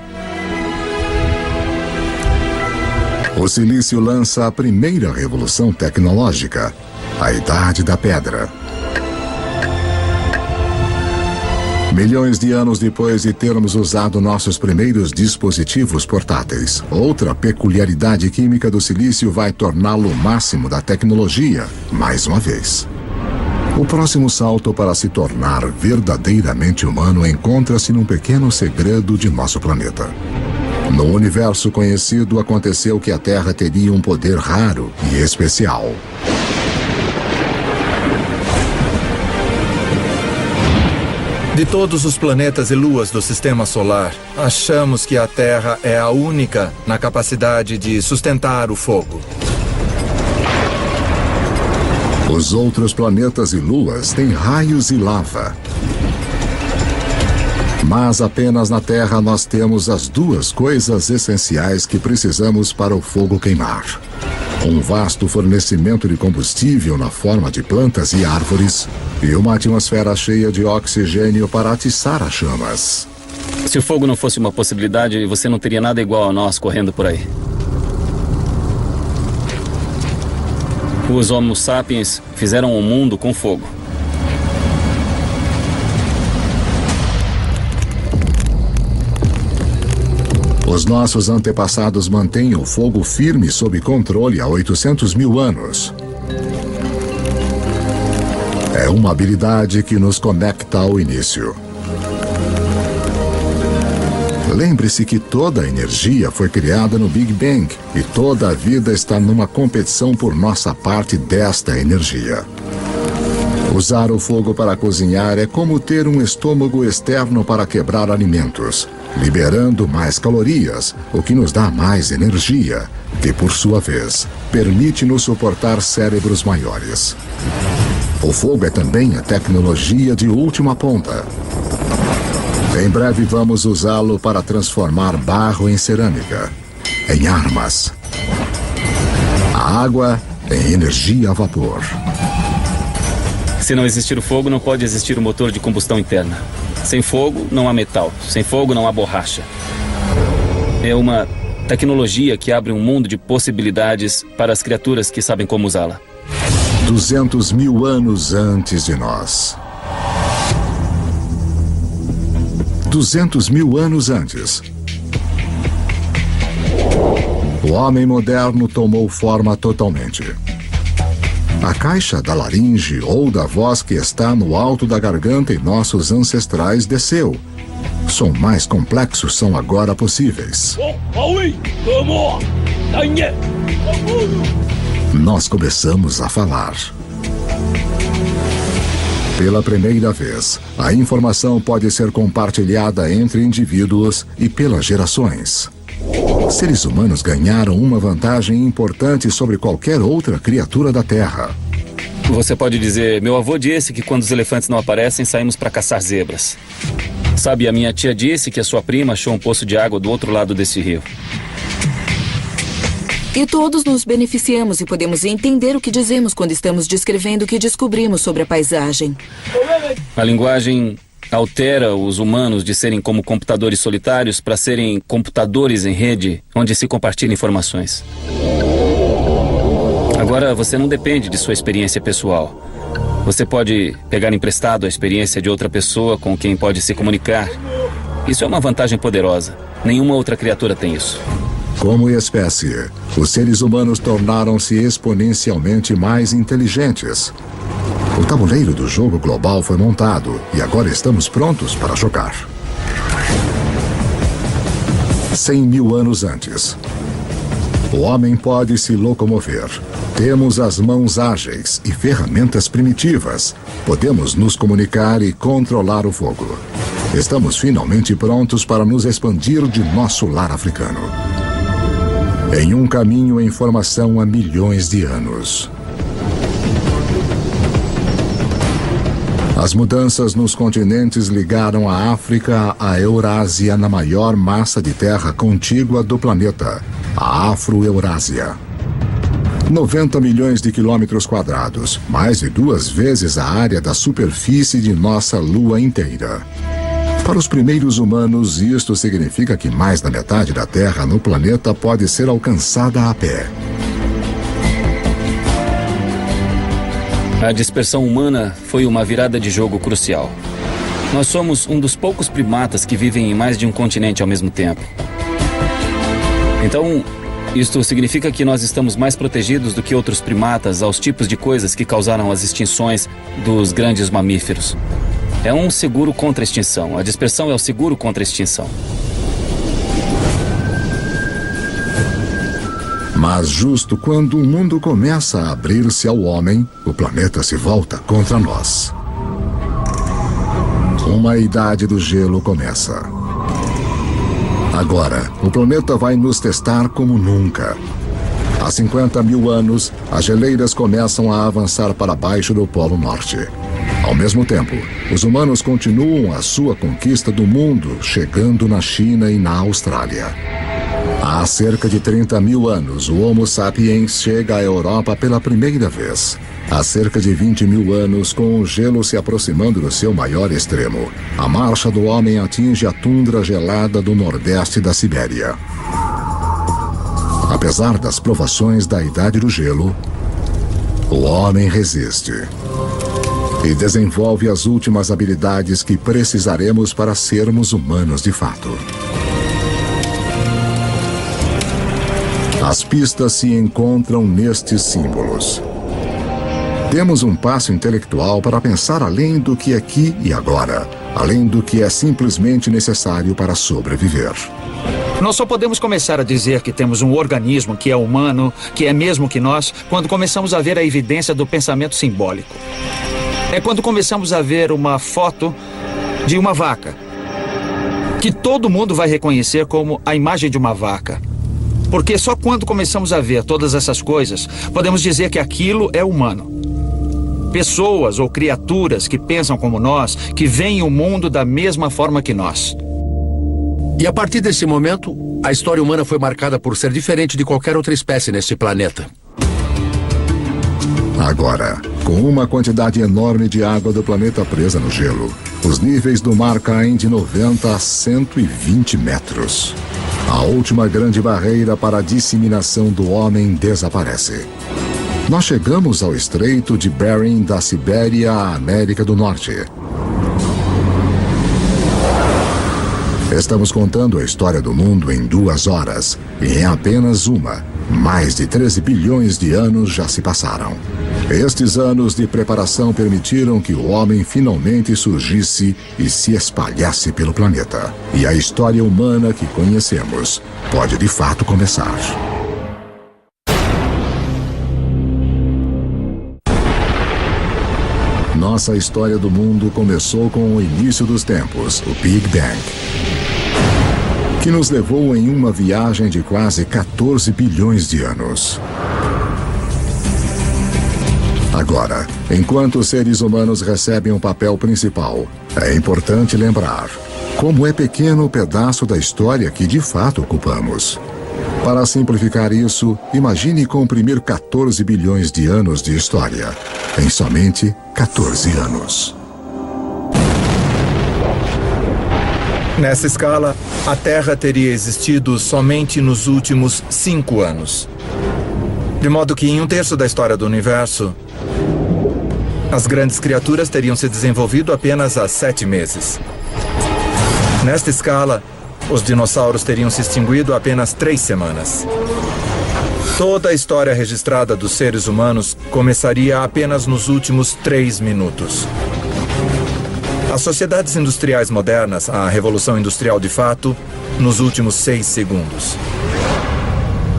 O silício lança a primeira revolução tecnológica, a Idade da Pedra. Milhões de anos depois de termos usado nossos primeiros dispositivos portáteis, outra peculiaridade química do silício vai torná-lo o máximo da tecnologia, mais uma vez. O próximo salto para se tornar verdadeiramente humano encontra-se num pequeno segredo de nosso planeta. No universo conhecido, aconteceu que a Terra teria um poder raro e especial. De todos os planetas e luas do Sistema Solar, achamos que a Terra é a única na capacidade de sustentar o fogo. Os outros planetas e luas têm raios e lava. Mas apenas na Terra nós temos as duas coisas essenciais que precisamos para o fogo queimar. Um vasto fornecimento de combustível na forma de plantas e árvores e uma atmosfera cheia de oxigênio para atiçar as chamas. Se o fogo não fosse uma possibilidade, você não teria nada igual a nós correndo por aí. Os Homo sapiens fizeram o mundo com fogo. Os nossos antepassados mantêm o fogo firme sob controle há 800.000 anos. É uma habilidade que nos conecta ao início. Lembre-se que toda a energia foi criada no Big Bang e toda a vida está numa competição por nossa parte desta energia. Usar o fogo para cozinhar é como ter um estômago externo para quebrar alimentos, liberando mais calorias, o que nos dá mais energia, que, por sua vez, permite-nos suportar cérebros maiores. O fogo é também a tecnologia de última ponta. Em breve vamos usá-lo para transformar barro em cerâmica, em armas, a água em energia a vapor Se não existir o fogo, não pode existir o motor de combustão interna. Sem fogo, não há metal. Sem fogo, não há borracha. É uma tecnologia que abre um mundo de possibilidades para as criaturas que sabem como usá-la. 200 mil anos antes de nós. 200 mil anos antes. O homem moderno tomou forma totalmente. A caixa da laringe ou da voz que está no alto da garganta em nossos ancestrais desceu. Som mais complexos são agora possíveis. Nós começamos a falar. Pela primeira vez, a informação pode ser compartilhada entre indivíduos e pelas gerações. Seres humanos ganharam uma vantagem importante sobre qualquer outra criatura da Terra. Você pode dizer, meu avô disse que quando os elefantes não aparecem, saímos para caçar zebras. Sabe, a minha tia disse que a sua prima achou um poço de água do outro lado desse rio. E todos nos beneficiamos e podemos entender o que dizemos quando estamos descrevendo o que descobrimos sobre a paisagem. A linguagem altera os humanos de serem como computadores solitários para serem computadores em rede, onde se compartilham informações. Agora, você não depende de sua experiência pessoal. Você pode pegar emprestado a experiência de outra pessoa com quem pode se comunicar. Isso é uma vantagem poderosa. Nenhuma outra criatura tem isso. Como espécie, os seres humanos tornaram-se exponencialmente mais inteligentes. O tabuleiro do jogo global foi montado e agora estamos prontos para jogar. 100 mil anos antes. O homem pode se locomover. Temos as mãos ágeis e ferramentas primitivas. Podemos nos comunicar e controlar o fogo. Estamos finalmente prontos para nos expandir de nosso lar africano. Em um caminho em formação há milhões de anos. As mudanças nos continentes ligaram a África à Eurásia na maior massa de terra contígua do planeta, a Afro-Eurásia. 90 milhões de quilômetros quadrados, mais de 2 vezes a área da superfície de nossa Lua inteira. Para os primeiros humanos, isto significa que mais da metade da Terra no planeta pode ser alcançada a pé. A dispersão humana foi uma virada de jogo crucial. Nós somos um dos poucos primatas que vivem em mais de um continente ao mesmo tempo. Então, isto significa que nós estamos mais protegidos do que outros primatas aos tipos de coisas que causaram as extinções dos grandes mamíferos. É um seguro contra a extinção. A dispersão é o seguro contra a extinção. Mas justo quando o mundo começa a abrir-se ao homem, o planeta se volta contra nós. Uma idade do gelo começa. Agora, o planeta vai nos testar como nunca. Há 50 mil anos, as geleiras começam a avançar para baixo do Polo Norte. Ao mesmo tempo, os humanos continuam a sua conquista do mundo, chegando na China e na Austrália. Há cerca de 30 mil anos, o Homo sapiens chega à Europa pela primeira vez. Há cerca de 20 mil anos, com o gelo se aproximando do seu maior extremo, a marcha do homem atinge a tundra gelada do nordeste da Sibéria. Apesar das provações da Idade do Gelo, o homem resiste e desenvolve as últimas habilidades que precisaremos para sermos humanos de fato. As pistas se encontram nestes símbolos. Temos um passo intelectual para pensar além do que é aqui e agora, além do que é simplesmente necessário para sobreviver. Nós só podemos começar a dizer que temos um organismo que é humano, que é mesmo que nós, quando começamos a ver a evidência do pensamento simbólico. É quando começamos a ver uma foto de uma vaca, que todo mundo vai reconhecer como a imagem de uma vaca. Porque só quando começamos a ver todas essas coisas, podemos dizer que aquilo é humano. Pessoas ou criaturas que pensam como nós, que veem o mundo da mesma forma que nós. E a partir desse momento, a história humana foi marcada por ser diferente de qualquer outra espécie neste planeta. Agora, Com uma quantidade enorme de água do planeta presa no gelo, os níveis do mar caem de 90 a 120 metros. A última grande barreira para a disseminação do homem desaparece. Nós chegamos ao Estreito de Bering da Sibéria à América do Norte. Estamos contando a história do mundo em 2 horas, e em apenas uma, mais de 13 bilhões de anos já se passaram. Estes anos de preparação permitiram que o homem finalmente surgisse e se espalhasse pelo planeta. E a história humana que conhecemos pode de fato começar. Nossa história do mundo começou com o início dos tempos, o Big Bang, que nos levou em uma viagem de quase 14 bilhões de anos. Agora, enquanto os seres humanos recebem um papel principal, é importante lembrar como é pequeno o pedaço da história que de fato ocupamos. Para simplificar isso, imagine comprimir 14 bilhões de anos de história em somente 14 anos. Nessa escala, a Terra teria existido somente nos últimos 5 anos. De modo que em 1/3 da história do universo, as grandes criaturas teriam se desenvolvido apenas há 7 meses. Nesta escala, os dinossauros teriam se extinguido há apenas 3 semanas. Toda a história registrada dos seres humanos começaria apenas nos últimos 3 minutos. As sociedades industriais modernas, a Revolução Industrial de fato, nos últimos 6 segundos.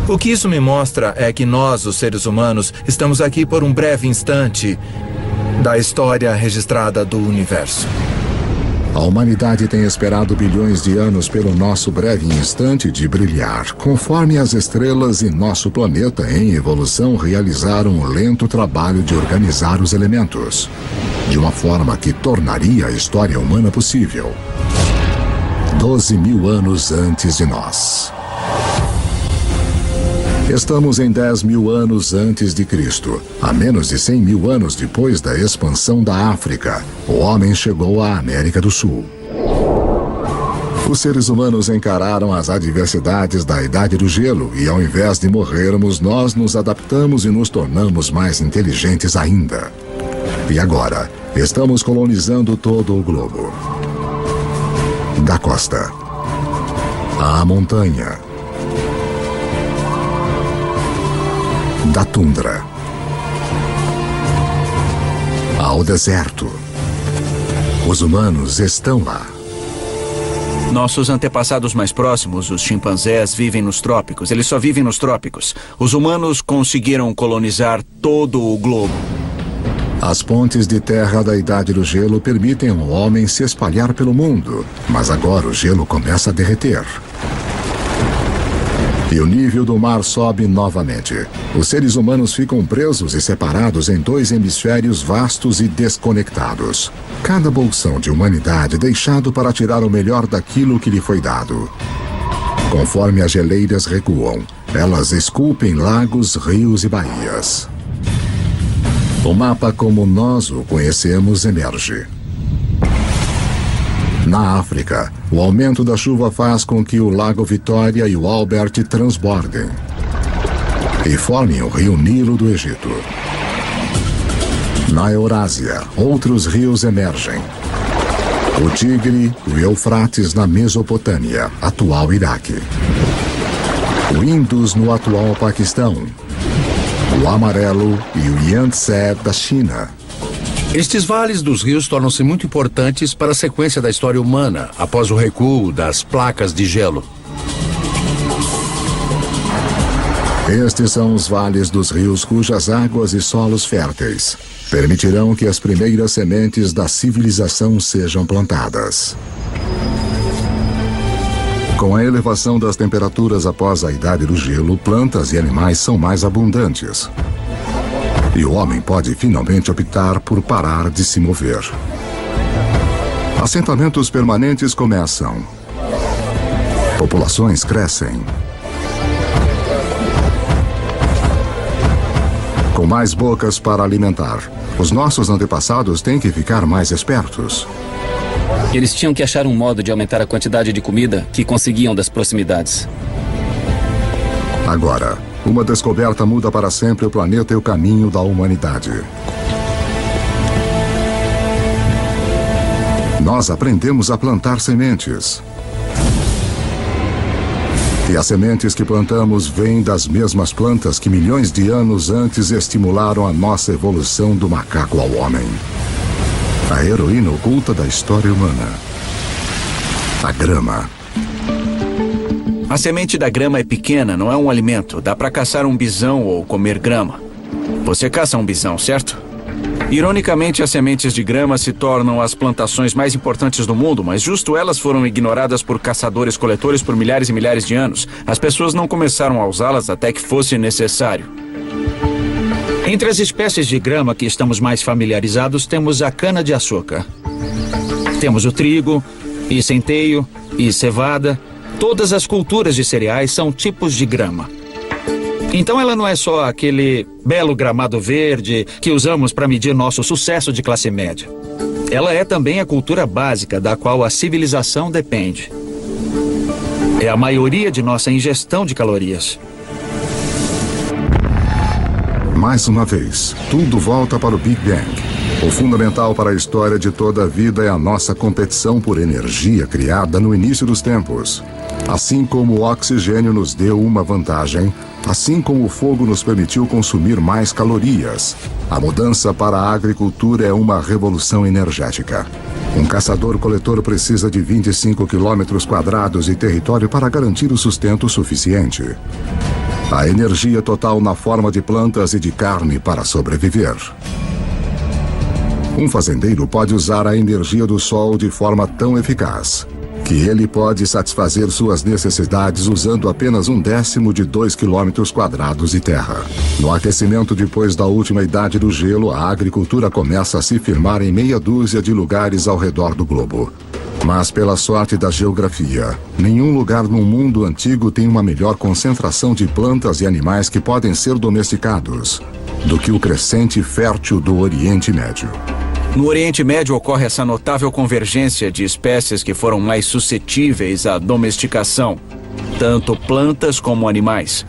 O que isso me mostra é que nós, os seres humanos, estamos aqui por um breve instante da história registrada do universo. A humanidade tem esperado bilhões de anos pelo nosso breve instante de brilhar, conforme as estrelas e nosso planeta em evolução realizaram um lento trabalho de organizar os elementos, de uma forma que tornaria a história humana possível. 12 mil anos antes de nós. Estamos em 10 mil anos antes de Cristo. A menos de 100 mil anos depois da expansão da África, o homem chegou à América do Sul. Os seres humanos encararam as adversidades da Idade do Gelo e, ao invés de morrermos, nós nos adaptamos e nos tornamos mais inteligentes ainda. E agora, estamos colonizando todo o globo. Da costa à montanha, da tundra ao deserto. Os humanos estão lá. Nossos antepassados mais próximos, os chimpanzés, vivem nos trópicos. Eles só vivem nos trópicos. Os humanos conseguiram colonizar todo o globo. As pontes de terra da Idade do Gelo permitem ao homem se espalhar pelo mundo, mas agora o gelo começa a derreter. E o nível do mar sobe novamente. Os seres humanos ficam presos e separados em 2 hemisférios vastos e desconectados. Cada bolsão de humanidade deixado para tirar o melhor daquilo que lhe foi dado. Conforme as geleiras recuam, elas esculpem lagos, rios e baías. O mapa como nós o conhecemos emerge. Na África, o aumento da chuva faz com que o Lago Vitória e o Albert transbordem e formem o rio Nilo do Egito. Na Eurásia, outros rios emergem. O Tigre e o Eufrates na Mesopotâmia, atual Iraque. O Indus no atual Paquistão. O Amarelo e o Yangtze da China. Estes vales dos rios tornam-se muito importantes para a sequência da história humana, após o recuo das placas de gelo. Estes são os vales dos rios cujas águas e solos férteis permitirão que as primeiras sementes da civilização sejam plantadas. Com a elevação das temperaturas após a Idade do Gelo, plantas e animais são mais abundantes. E o homem pode finalmente optar por parar de se mover. Assentamentos permanentes começam. Populações crescem. com mais bocas para alimentar. Os nossos antepassados têm que ficar mais espertos. Eles tinham que achar um modo de aumentar a quantidade de comida que conseguiam das proximidades. Agora, uma descoberta muda para sempre o planeta e o caminho da humanidade. Nós aprendemos a plantar sementes. E as sementes que plantamos vêm das mesmas plantas que milhões de anos antes estimularam a nossa evolução do macaco ao homem. A heroína oculta da história humana. A grama. A semente da grama é pequena, não é um alimento. Dá para caçar um bisão ou comer grama. Você caça um bisão, certo? Ironicamente, as sementes de grama se tornam as plantações mais importantes do mundo, mas justo elas foram ignoradas por caçadores-coletores por milhares e milhares de anos. As pessoas não começaram a usá-las até que fosse necessário. Entre as espécies de grama que estamos mais familiarizados, temos a cana-de-açúcar. Temos o trigo, e centeio, e cevada. Todas as culturas de cereais são tipos de grama. Então ela não é só aquele belo gramado verde que usamos para medir nosso sucesso de classe média. Ela é também a cultura básica da qual a civilização depende. É a maioria de nossa ingestão de calorias. Mais uma vez, tudo volta para o Big Bang. O fundamental para a história de toda a vida é a nossa competição por energia criada no início dos tempos. Assim como o oxigênio nos deu uma vantagem, assim como o fogo nos permitiu consumir mais calorias, a mudança para a agricultura é uma revolução energética. Um caçador-coletor precisa de 25 quilômetros quadrados de território para garantir o sustento suficiente. A energia total na forma de plantas e de carne para sobreviver. Um fazendeiro pode usar a energia do sol de forma tão eficaz que ele pode satisfazer suas necessidades usando apenas 1/10 de 2 quilômetros quadrados de terra. No aquecimento depois da última idade do gelo, a agricultura começa a se firmar em meia dúzia de lugares ao redor do globo. Mas pela sorte da geografia, nenhum lugar no mundo antigo tem uma melhor concentração de plantas e animais que podem ser domesticados do que o crescente fértil do Oriente Médio. No Oriente Médio ocorre essa notável convergência de espécies que foram mais suscetíveis à domesticação, tanto plantas como animais.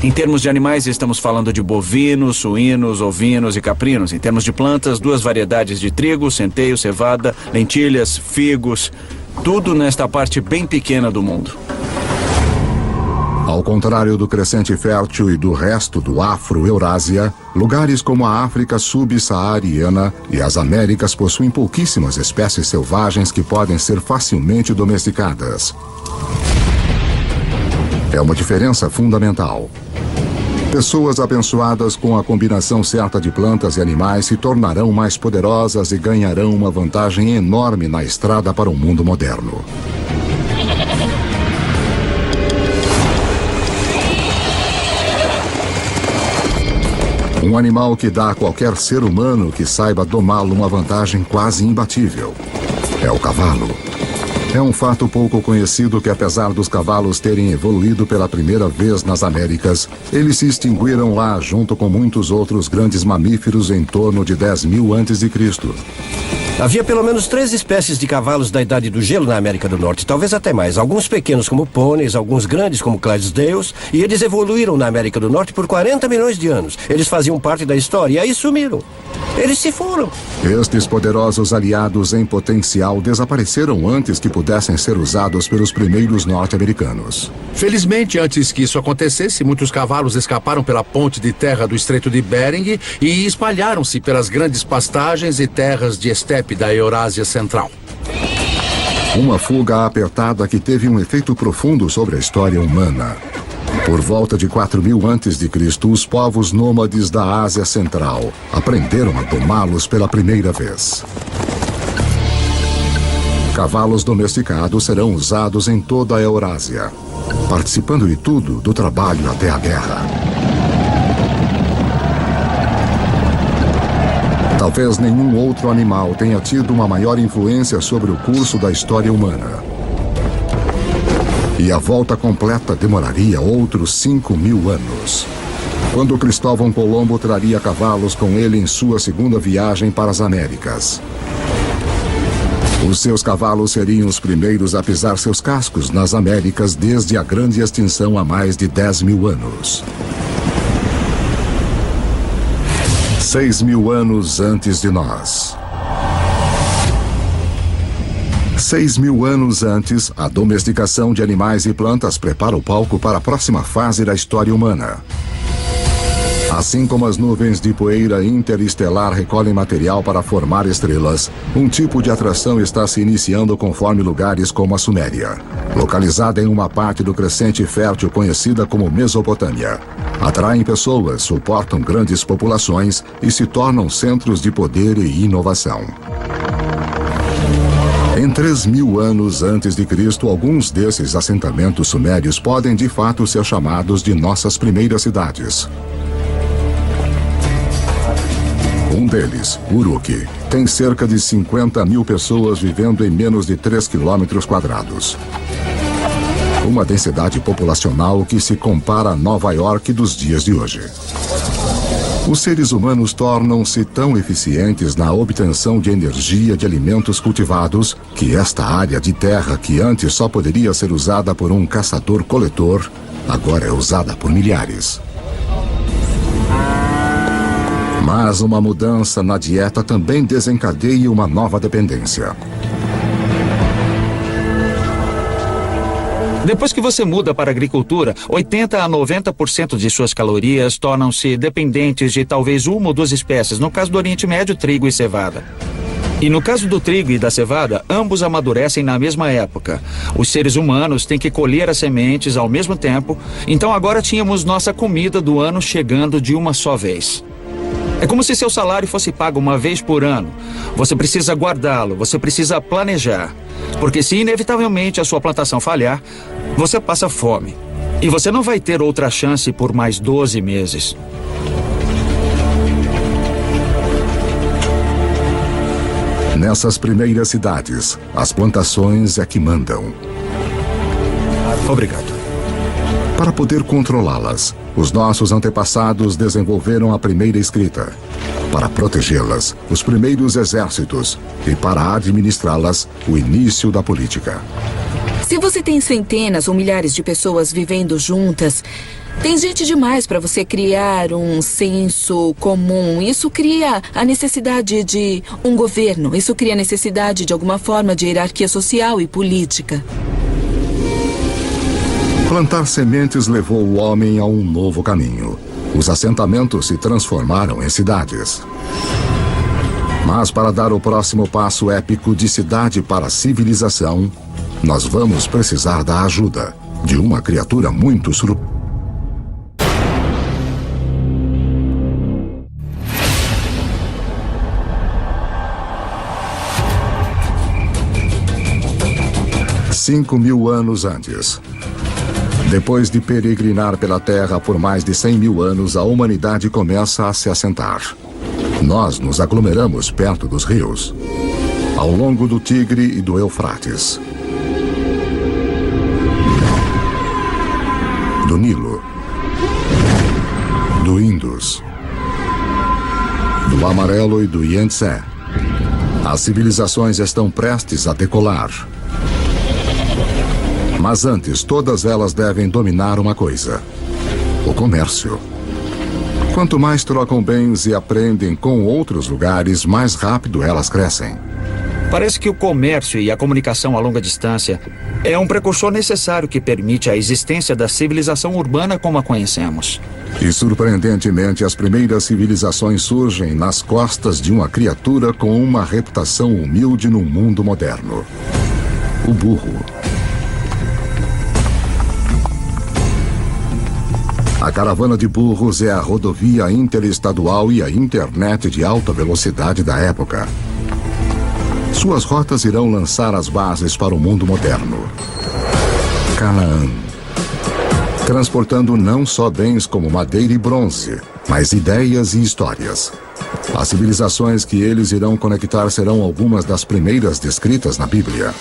Em termos de animais, estamos falando de bovinos, suínos, ovinos e caprinos. Em termos de plantas, 2 variedades de trigo, centeio, cevada, lentilhas, figos, tudo nesta parte bem pequena do mundo. Ao contrário do crescente fértil e do resto do Afro-Eurásia, lugares como a África subsaariana e as Américas possuem pouquíssimas espécies selvagens que podem ser facilmente domesticadas. É uma diferença fundamental. Pessoas abençoadas com a combinação certa de plantas e animais se tornarão mais poderosas e ganharão uma vantagem enorme na estrada para o mundo moderno. Um animal que dá a qualquer ser humano que saiba domá-lo uma vantagem quase imbatível. É o cavalo. É um fato pouco conhecido que, apesar dos cavalos terem evoluído pela primeira vez nas Américas, eles se extinguiram lá junto com muitos outros grandes mamíferos em torno de 10.000 a.C. Havia pelo menos 3 espécies de cavalos da Idade do Gelo na América do Norte, talvez até mais. Alguns pequenos como pôneis, alguns grandes como Clydesdales, e eles evoluíram na América do Norte por 40 milhões de anos. Eles faziam parte da história e aí sumiram. Eles se foram. Estes poderosos aliados em potencial desapareceram antes que pudessem ser usados pelos primeiros norte-americanos. Felizmente, antes que isso acontecesse, muitos cavalos escaparam pela ponte de terra do Estreito de Bering e espalharam-se pelas grandes pastagens e terras de estepe da Eurásia Central. Uma fuga apertada que teve um efeito profundo sobre a história humana. Por volta de 4.000 a.C., os povos nômades da Ásia Central aprenderam a domá-los pela primeira vez. Cavalos domesticados serão usados em toda a Eurásia, participando de tudo, do trabalho até a guerra. Talvez nenhum outro animal tenha tido uma maior influência sobre o curso da história humana. E a volta completa demoraria outros 5.000 anos. quando Cristóvão Colombo traria cavalos com ele em sua segunda viagem para as Américas. Os seus cavalos seriam os primeiros a pisar seus cascos nas Américas desde a grande extinção há mais de 10.000 anos. 6.000 anos antes de nós. 6.000 anos antes, a domesticação de animais e plantas prepara o palco para a próxima fase da história humana. Assim como as nuvens de poeira interestelar recolhem material para formar estrelas, um tipo de atração está se iniciando conforme lugares como a Suméria, localizada em uma parte do crescente fértil conhecida como Mesopotâmia. Atraem pessoas, suportam grandes populações e se tornam centros de poder e inovação. Em 3.000 anos antes de Cristo, alguns desses assentamentos sumérios podem de fato ser chamados de nossas primeiras cidades. Um deles, Uruk, tem cerca de 50.000 pessoas vivendo em menos de 3 quilômetros quadrados. Uma densidade populacional que se compara a Nova York dos dias de hoje. Os seres humanos tornam-se tão eficientes na obtenção de energia de alimentos cultivados que esta área de terra, que antes só poderia ser usada por um caçador-coletor, agora é usada por milhares. Mas uma mudança na dieta também desencadeia uma nova dependência. Depois que você muda para a agricultura, 80% a 90% de suas calorias tornam-se dependentes de talvez uma ou duas espécies, no caso do Oriente Médio, trigo e cevada. E no caso do trigo e da cevada, ambos amadurecem na mesma época. Os seres humanos têm que colher as sementes ao mesmo tempo, então agora tínhamos nossa comida do ano chegando de uma só vez. É como se seu salário fosse pago uma vez por ano. Você precisa guardá-lo, você precisa planejar. Porque se inevitavelmente a sua plantação falhar, você passa fome. E você não vai ter outra chance por mais 12 meses. Nessas primeiras cidades, as plantações é que mandam. Obrigado. Para poder controlá-las, os nossos antepassados desenvolveram a primeira escrita. Para protegê-las, os primeiros exércitos. E para administrá-las, o início da política. Se você tem centenas ou milhares de pessoas vivendo juntas, tem gente demais para você criar um senso comum. Isso cria a necessidade de um governo. Isso cria a necessidade de alguma forma de hierarquia social e política. Plantar sementes levou o homem a um novo caminho. Os assentamentos se transformaram em cidades. Mas para dar o próximo passo épico de cidade para civilização, nós vamos precisar da ajuda de uma criatura muito surpreendente. Cinco 5.000 anos antes. Depois de peregrinar pela Terra por mais de 100.000 anos, a humanidade começa a se assentar. Nós nos aglomeramos perto dos rios, ao longo do Tigre e do Eufrates, do Nilo, do Indus, do Amarelo e do Yangtze. As civilizações estão prestes a decolar. Mas antes, todas elas devem dominar uma coisa: o comércio. Quanto mais trocam bens e aprendem com outros lugares, mais rápido elas crescem. Parece que o comércio e a comunicação a longa distância é um precursor necessário que permite a existência da civilização urbana como a conhecemos. E, surpreendentemente, as primeiras civilizações surgem nas costas de uma criatura com uma reputação humilde no mundo moderno: o burro. A caravana de burros é a rodovia interestadual e a internet de alta velocidade da época. Suas rotas irão lançar as bases para o mundo moderno. Canaã. Transportando não só bens como madeira e bronze, mas ideias e histórias. As civilizações que eles irão conectar serão algumas das primeiras descritas na Bíblia.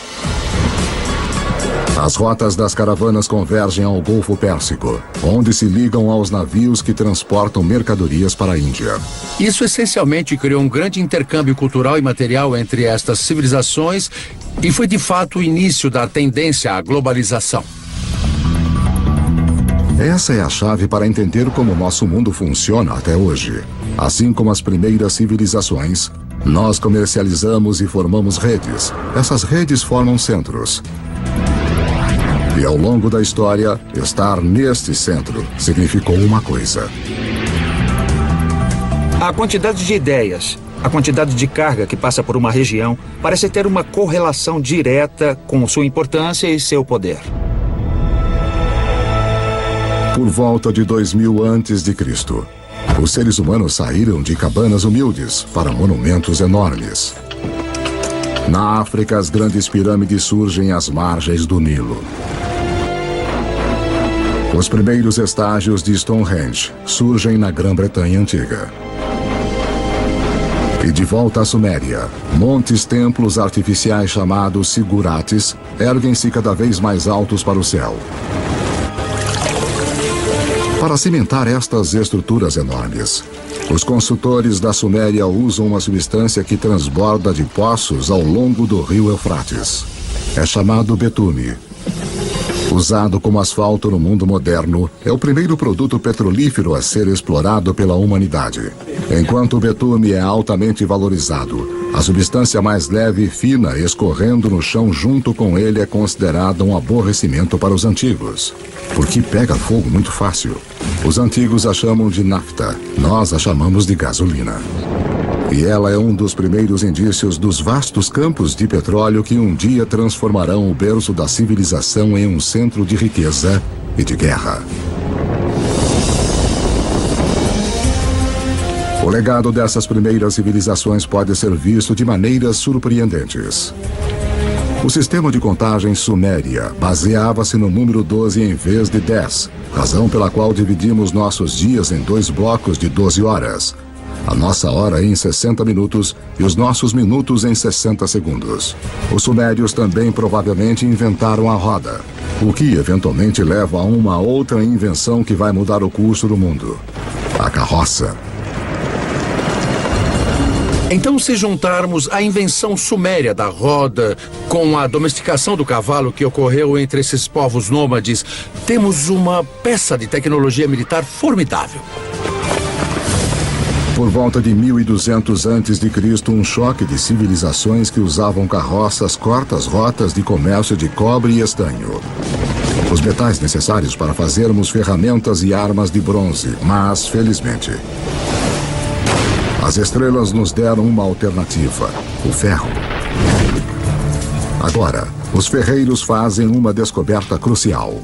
As rotas das caravanas convergem ao Golfo Pérsico, onde se ligam aos navios que transportam mercadorias para a Índia. Isso essencialmente criou um grande intercâmbio cultural e material entre estas civilizações e foi de fato o início da tendência à globalização. Essa é a chave para entender como nosso mundo funciona até hoje. Assim como as primeiras civilizações, nós comercializamos e formamos redes. Essas redes formam centros. E ao longo da história, estar neste centro significou uma coisa. A quantidade de ideias, a quantidade de carga que passa por uma região parece ter uma correlação direta com sua importância e seu poder. Por volta de 2000 a.C., os seres humanos saíram de cabanas humildes para monumentos enormes. Na África, as grandes pirâmides surgem às margens do Nilo. Os primeiros estágios de Stonehenge surgem na Grã-Bretanha Antiga. E de volta à Suméria, montes-templos artificiais chamados zigurates erguem-se cada vez mais altos para o céu. Para cimentar estas estruturas enormes, os construtores da Suméria usam uma substância que transborda de poços ao longo do rio Eufrates. É chamado betume. Usado como asfalto no mundo moderno, é o primeiro produto petrolífero a ser explorado pela humanidade. Enquanto o betume é altamente valorizado, a substância mais leve e fina escorrendo no chão junto com ele é considerada um aborrecimento para os antigos, porque pega fogo muito fácil. Os antigos a chamam de nafta, nós a chamamos de gasolina. E ela é um dos primeiros indícios dos vastos campos de petróleo que um dia transformarão o berço da civilização em um centro de riqueza e de guerra. O legado dessas primeiras civilizações pode ser visto de maneiras surpreendentes. O sistema de contagem suméria baseava-se no número 12 em vez de 10, razão pela qual dividimos nossos dias em 2 blocos de 12 horas. A nossa hora em 60 minutos e os nossos minutos em 60 segundos. Os sumérios também provavelmente inventaram a roda, o que eventualmente leva a uma outra invenção que vai mudar o curso do mundo: a carroça. Então, se juntarmos a invenção suméria da roda com a domesticação do cavalo que ocorreu entre esses povos nômades, temos uma peça de tecnologia militar formidável. Por volta de 1200 a.C., um choque de civilizações que usavam carroças corta as rotas de comércio de cobre e estanho. Os metais necessários para fazermos ferramentas e armas de bronze, mas, felizmente, as estrelas nos deram uma alternativa: o ferro. Agora, os ferreiros fazem uma descoberta crucial.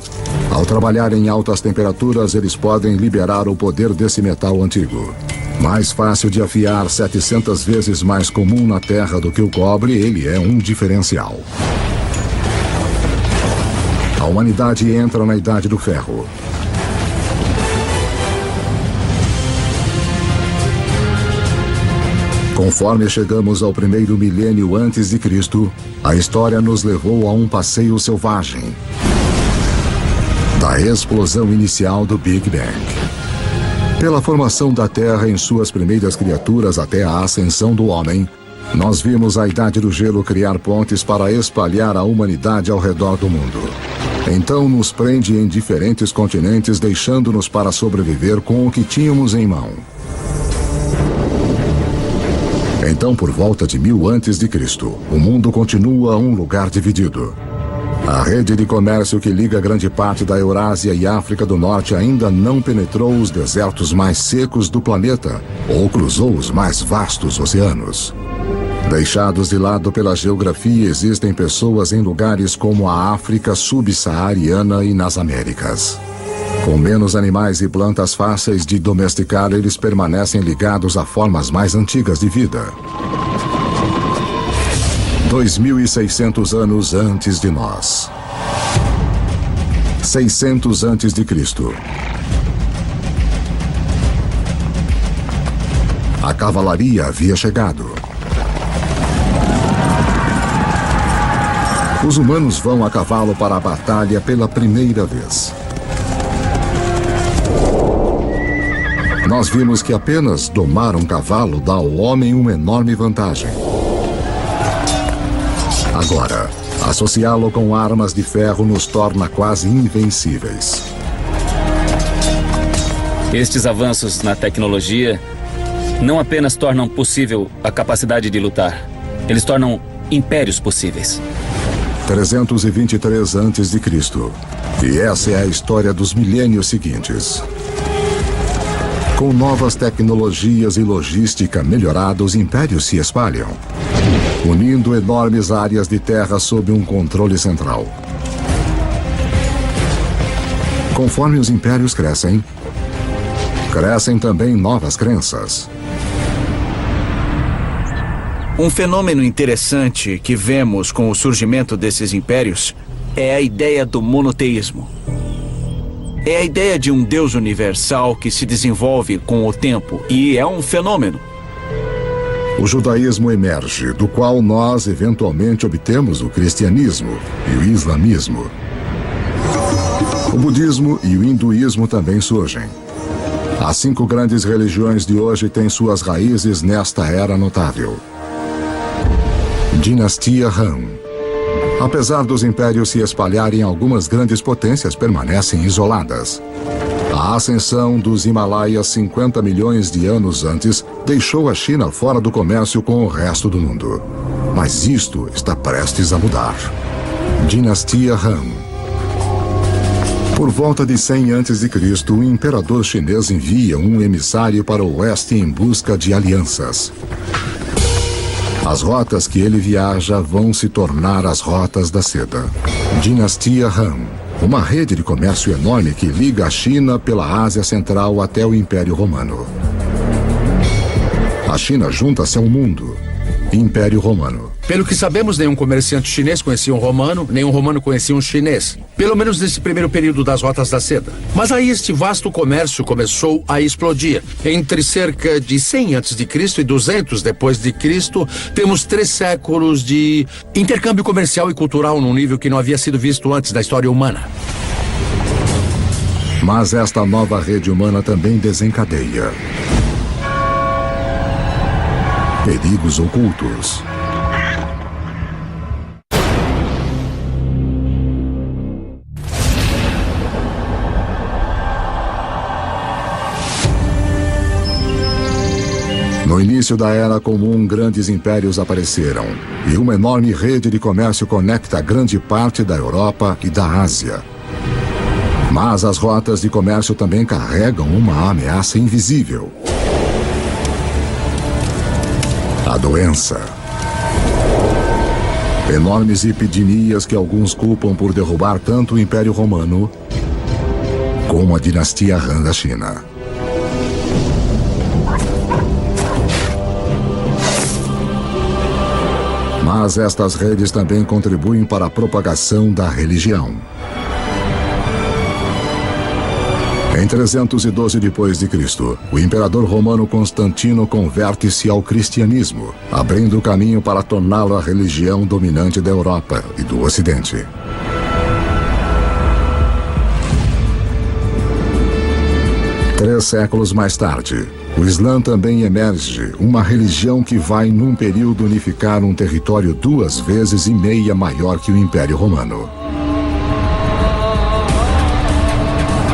Ao trabalhar em altas temperaturas, eles podem liberar o poder desse metal antigo. Mais fácil de afiar, 700 vezes mais comum na Terra do que o cobre, ele é um diferencial. A humanidade entra na Idade do Ferro. Conforme chegamos ao primeiro milênio antes de Cristo, a história nos levou a um passeio selvagem. Da explosão inicial do Big Bang. Pela formação da Terra em suas primeiras criaturas até a ascensão do homem, nós vimos a Idade do Gelo criar pontes para espalhar a humanidade ao redor do mundo. Então nos prende em diferentes continentes, deixando-nos para sobreviver com o que tínhamos em mão. Então, por volta de 1000 a.C., o mundo continua um lugar dividido. A rede de comércio que liga grande parte da Eurásia e África do Norte ainda não penetrou os desertos mais secos do planeta ou cruzou os mais vastos oceanos. Deixados de lado pela geografia, existem pessoas em lugares como a África subsaariana e nas Américas. Com menos animais e plantas fáceis de domesticar, eles permanecem ligados a formas mais antigas de vida. 2600 anos antes de nós. 600 antes de Cristo. A cavalaria havia chegado. Os humanos vão a cavalo para a batalha pela primeira vez. Nós vimos que apenas domar um cavalo dá ao homem uma enorme vantagem. Agora, associá-lo com armas de ferro nos torna quase invencíveis. Estes avanços na tecnologia não apenas tornam possível a capacidade de lutar, eles tornam impérios possíveis. 323 a.C. E essa é a história dos milênios seguintes. Com novas tecnologias e logística melhorada, os impérios se espalham, unindo enormes áreas de terra sob um controle central. Conforme os impérios crescem, crescem também novas crenças. Um fenômeno interessante que vemos com o surgimento desses impérios é a ideia do monoteísmo. É a ideia de um Deus universal que se desenvolve com o tempo e é um fenômeno. O judaísmo emerge, do qual nós eventualmente obtemos o cristianismo e o islamismo. O budismo e o hinduísmo também surgem. As 5 grandes religiões de hoje têm suas raízes nesta era notável. Dinastia Han. Apesar dos impérios se espalharem, algumas grandes potências permanecem isoladas. A ascensão dos Himalaias 50 milhões de anos antes deixou a China fora do comércio com o resto do mundo. Mas isto está prestes a mudar. Dinastia Han. Por volta de 100 a.C., o imperador chinês envia um emissário para o oeste em busca de alianças. As rotas que ele viaja vão se tornar as rotas da seda. Dinastia Han. Uma rede de comércio enorme que liga a China pela Ásia Central até o Império Romano. A China junta-se ao mundo. Império Romano. Pelo que sabemos, nenhum comerciante chinês conhecia um romano, nenhum romano conhecia um chinês. Pelo menos nesse primeiro período das rotas da seda. Mas aí este vasto comércio começou a explodir. Entre cerca de 100 a.C. e 200 depois de Cristo, temos 3 séculos de intercâmbio comercial e cultural num nível que não havia sido visto antes da história humana. Mas esta nova rede humana também desencadeia perigos ocultos. No início da Era Comum, grandes impérios apareceram, e uma enorme rede de comércio conecta grande parte da Europa e da Ásia. Mas as rotas de comércio também carregam uma ameaça invisível. A doença. Enormes epidemias que alguns culpam por derrubar tanto o Império Romano como a dinastia Han da China. Mas estas redes também contribuem para a propagação da religião. Em 312 d.C., o imperador romano Constantino converte-se ao cristianismo, abrindo o caminho para torná-lo a religião dominante da Europa e do Ocidente. Três séculos mais tarde, o Islã também emerge, uma religião que vai, num período, unificar um território 2,5 vezes maior que o Império Romano.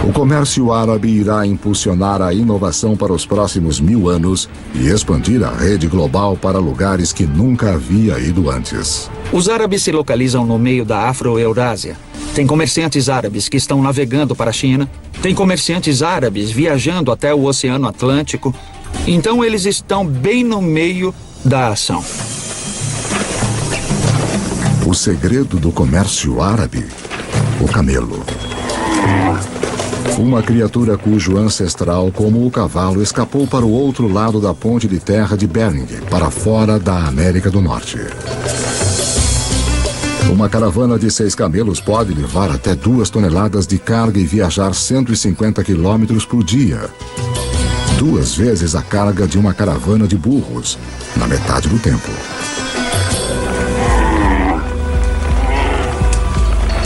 O comércio árabe irá impulsionar a inovação para os próximos 1000 anos e expandir a rede global para lugares que nunca havia ido antes. Os árabes se localizam no meio da Afro-Eurásia. Tem comerciantes árabes que estão navegando para a China. Tem comerciantes árabes viajando até o Oceano Atlântico. Então eles estão bem no meio da ação. O segredo do comércio árabe? O camelo. Uma criatura cujo ancestral, como o cavalo, escapou para o outro lado da ponte de terra de Bering, para fora da América do Norte. Uma caravana de 6 camelos pode levar até 2 toneladas de carga e viajar 150 quilômetros por dia. 2 vezes a carga de uma caravana de burros, na metade do tempo.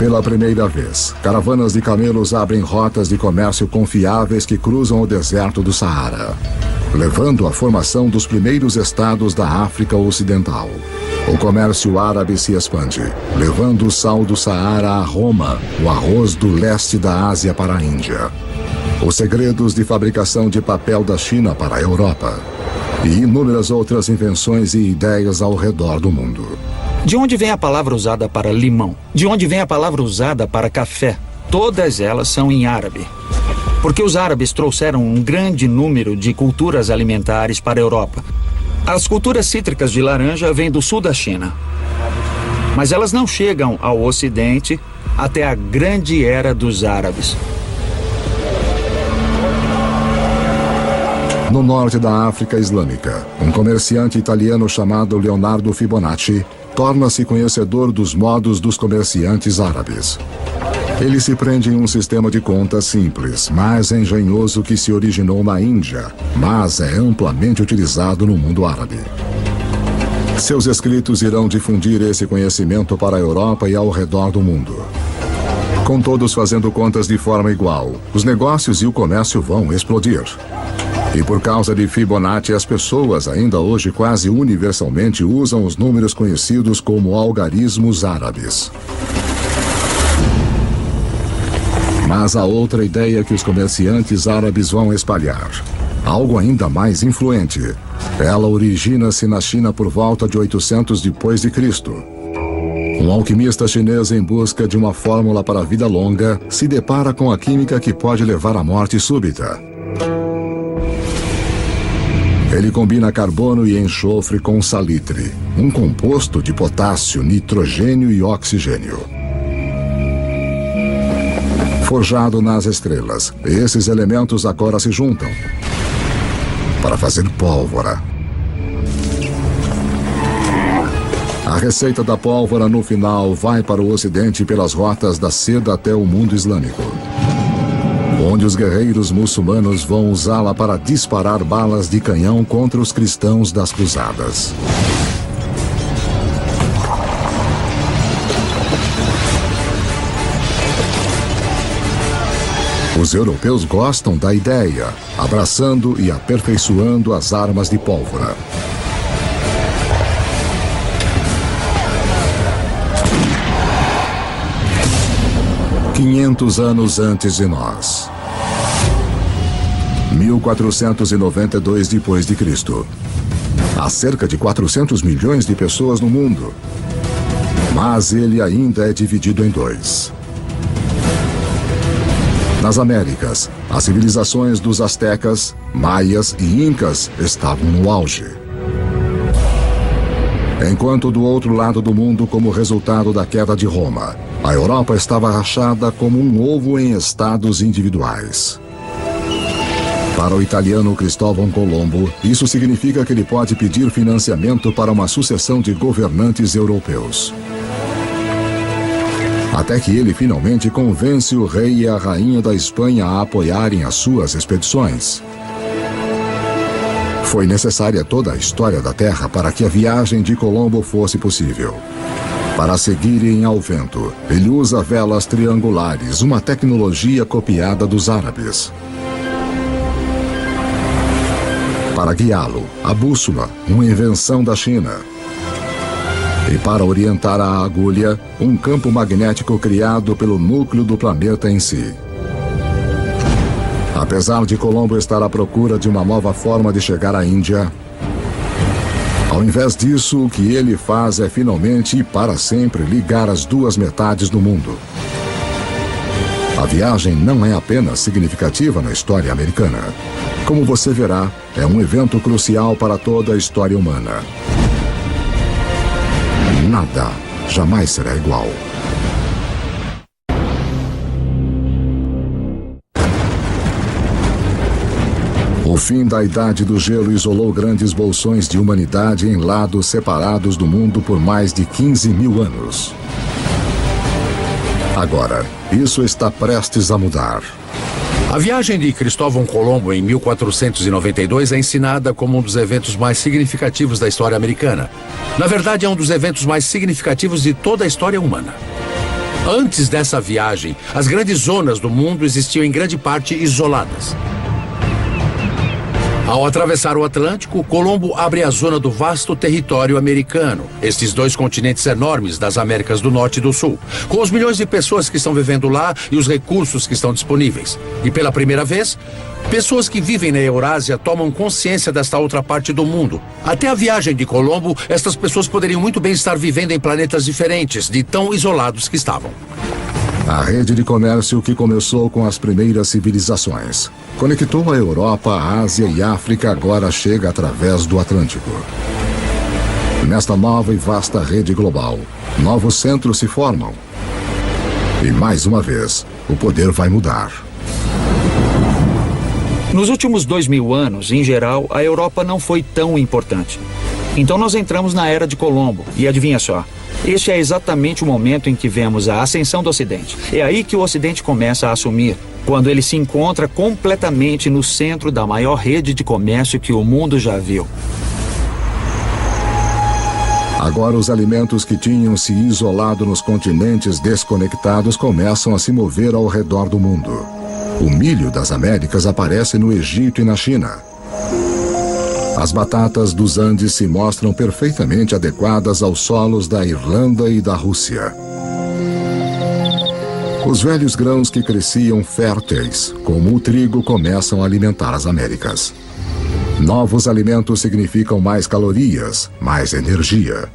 Pela primeira vez, caravanas de camelos abrem rotas de comércio confiáveis que cruzam o deserto do Saara, levando à formação dos primeiros estados da África Ocidental. O comércio árabe se expande, levando o sal do Saara a Roma, o arroz do leste da Ásia para a Índia, os segredos de fabricação de papel da China para a Europa e inúmeras outras invenções e ideias ao redor do mundo. De onde vem a palavra usada para limão? De onde vem a palavra usada para café? Todas elas são em árabe. Porque os árabes trouxeram um grande número de culturas alimentares para a Europa. As culturas cítricas de laranja vêm do sul da China. Mas elas não chegam ao Ocidente até a grande era dos árabes. No norte da África Islâmica, um comerciante italiano chamado Leonardo Fibonacci torna-se conhecedor dos modos dos comerciantes árabes. Ele se prende em um sistema de contas simples, mais engenhoso que se originou na Índia, mas é amplamente utilizado no mundo árabe. Seus escritos irão difundir esse conhecimento para a Europa e ao redor do mundo. Com todos fazendo contas de forma igual, os negócios e o comércio vão explodir. E por causa de Fibonacci, as pessoas ainda hoje quase universalmente usam os números conhecidos como algarismos árabes. Mas há outra ideia que os comerciantes árabes vão espalhar. Algo ainda mais influente. Ela origina-se na China por volta de 800 depois de Cristo. Um alquimista chinês em busca de uma fórmula para a vida longa se depara com a química que pode levar à morte súbita. Ele combina carbono e enxofre com salitre, um composto de potássio, nitrogênio e oxigênio. Forjado nas estrelas, esses elementos agora se juntam para fazer pólvora. A receita da pólvora no final vai para o Ocidente pelas rotas da seda até o mundo islâmico, onde os guerreiros muçulmanos vão usá-la para disparar balas de canhão contra os cristãos das cruzadas. Os europeus gostam da ideia, abraçando e aperfeiçoando as armas de pólvora. $500 anos antes de nós. 1492 depois de Cristo. Há cerca de 400 milhões de pessoas no mundo, mas ele ainda é dividido em dois. Nas Américas, as civilizações dos astecas, maias e incas estavam no auge. Enquanto do outro lado do mundo, como resultado da queda de Roma, a Europa estava rachada como um ovo em estados individuais. Para o italiano Cristóvão Colombo, isso significa que ele pode pedir financiamento para uma sucessão de governantes europeus. Até que ele finalmente convence o rei e a rainha da Espanha a apoiarem as suas expedições. Foi necessária toda a história da Terra para que a viagem de Colombo fosse possível. Para seguirem ao vento, ele usa velas triangulares, uma tecnologia copiada dos árabes. Para guiá-lo, a bússola, uma invenção da China. E para orientar a agulha, um campo magnético criado pelo núcleo do planeta em si. Apesar de Colombo estar à procura de uma nova forma de chegar à Índia, ao invés disso, o que ele faz é finalmente e para sempre ligar as duas metades do mundo. A viagem não é apenas significativa na história americana. Como você verá, é um evento crucial para toda a história humana. Nada jamais será igual. O fim da Idade do Gelo isolou grandes bolsões de humanidade em lados separados do mundo por mais de 15 mil anos. Agora, isso está prestes a mudar. A viagem de Cristóvão Colombo em 1492 é ensinada como um dos eventos mais significativos da história americana. Na verdade, é um dos eventos mais significativos de toda a história humana. Antes dessa viagem, as grandes zonas do mundo existiam em grande parte isoladas. Ao atravessar o Atlântico, Colombo abre a zona do vasto território americano, estes dois continentes enormes das Américas do Norte e do Sul, com os milhões de pessoas que estão vivendo lá e os recursos que estão disponíveis. E pela primeira vez, pessoas que vivem na Eurásia tomam consciência desta outra parte do mundo. Até a viagem de Colombo, estas pessoas poderiam muito bem estar vivendo em planetas diferentes, de tão isolados que estavam. A rede de comércio que começou com as primeiras civilizações conectou a Europa, a Ásia e a África agora chega através do Atlântico. Nesta nova e vasta rede global, novos centros se formam. E mais uma vez, o poder vai mudar. Nos últimos 2000 anos, em geral, a Europa não foi tão importante. Então nós entramos na Era de Colombo, e adivinha só, este é exatamente o momento em que vemos a ascensão do Ocidente. É aí que o Ocidente começa a assumir, quando ele se encontra completamente no centro da maior rede de comércio que o mundo já viu. Agora os alimentos que tinham se isolado nos continentes desconectados começam a se mover ao redor do mundo. O milho das Américas aparece no Egito e na China. As batatas dos Andes se mostram perfeitamente adequadas aos solos da Irlanda e da Rússia. Os velhos grãos que cresciam férteis, como o trigo, começam a alimentar as Américas. Novos alimentos significam mais calorias, mais energia.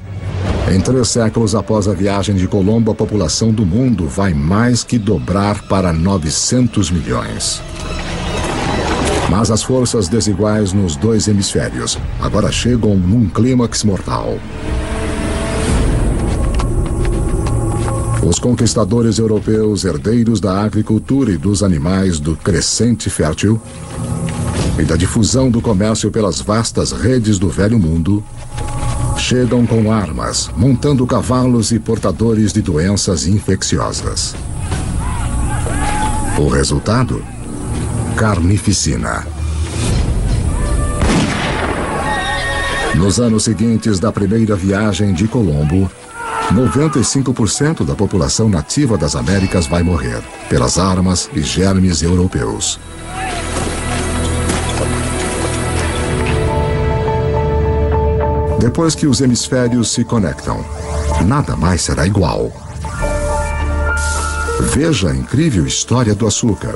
Em 3 séculos após a viagem de Colombo, a população do mundo vai mais que dobrar para 900 milhões. Mas as forças desiguais nos 2 hemisférios agora chegam num clímax mortal. Os conquistadores europeus, herdeiros da agricultura e dos animais do crescente fértil e da difusão do comércio pelas vastas redes do velho mundo, chegam com armas, montando cavalos e portadores de doenças infecciosas. O resultado? Carnificina. Nos anos seguintes da primeira viagem de Colombo, 95% da população nativa das Américas vai morrer pelas armas e germes europeus. Depois que os hemisférios se conectam, nada mais será igual. Veja a incrível história do açúcar.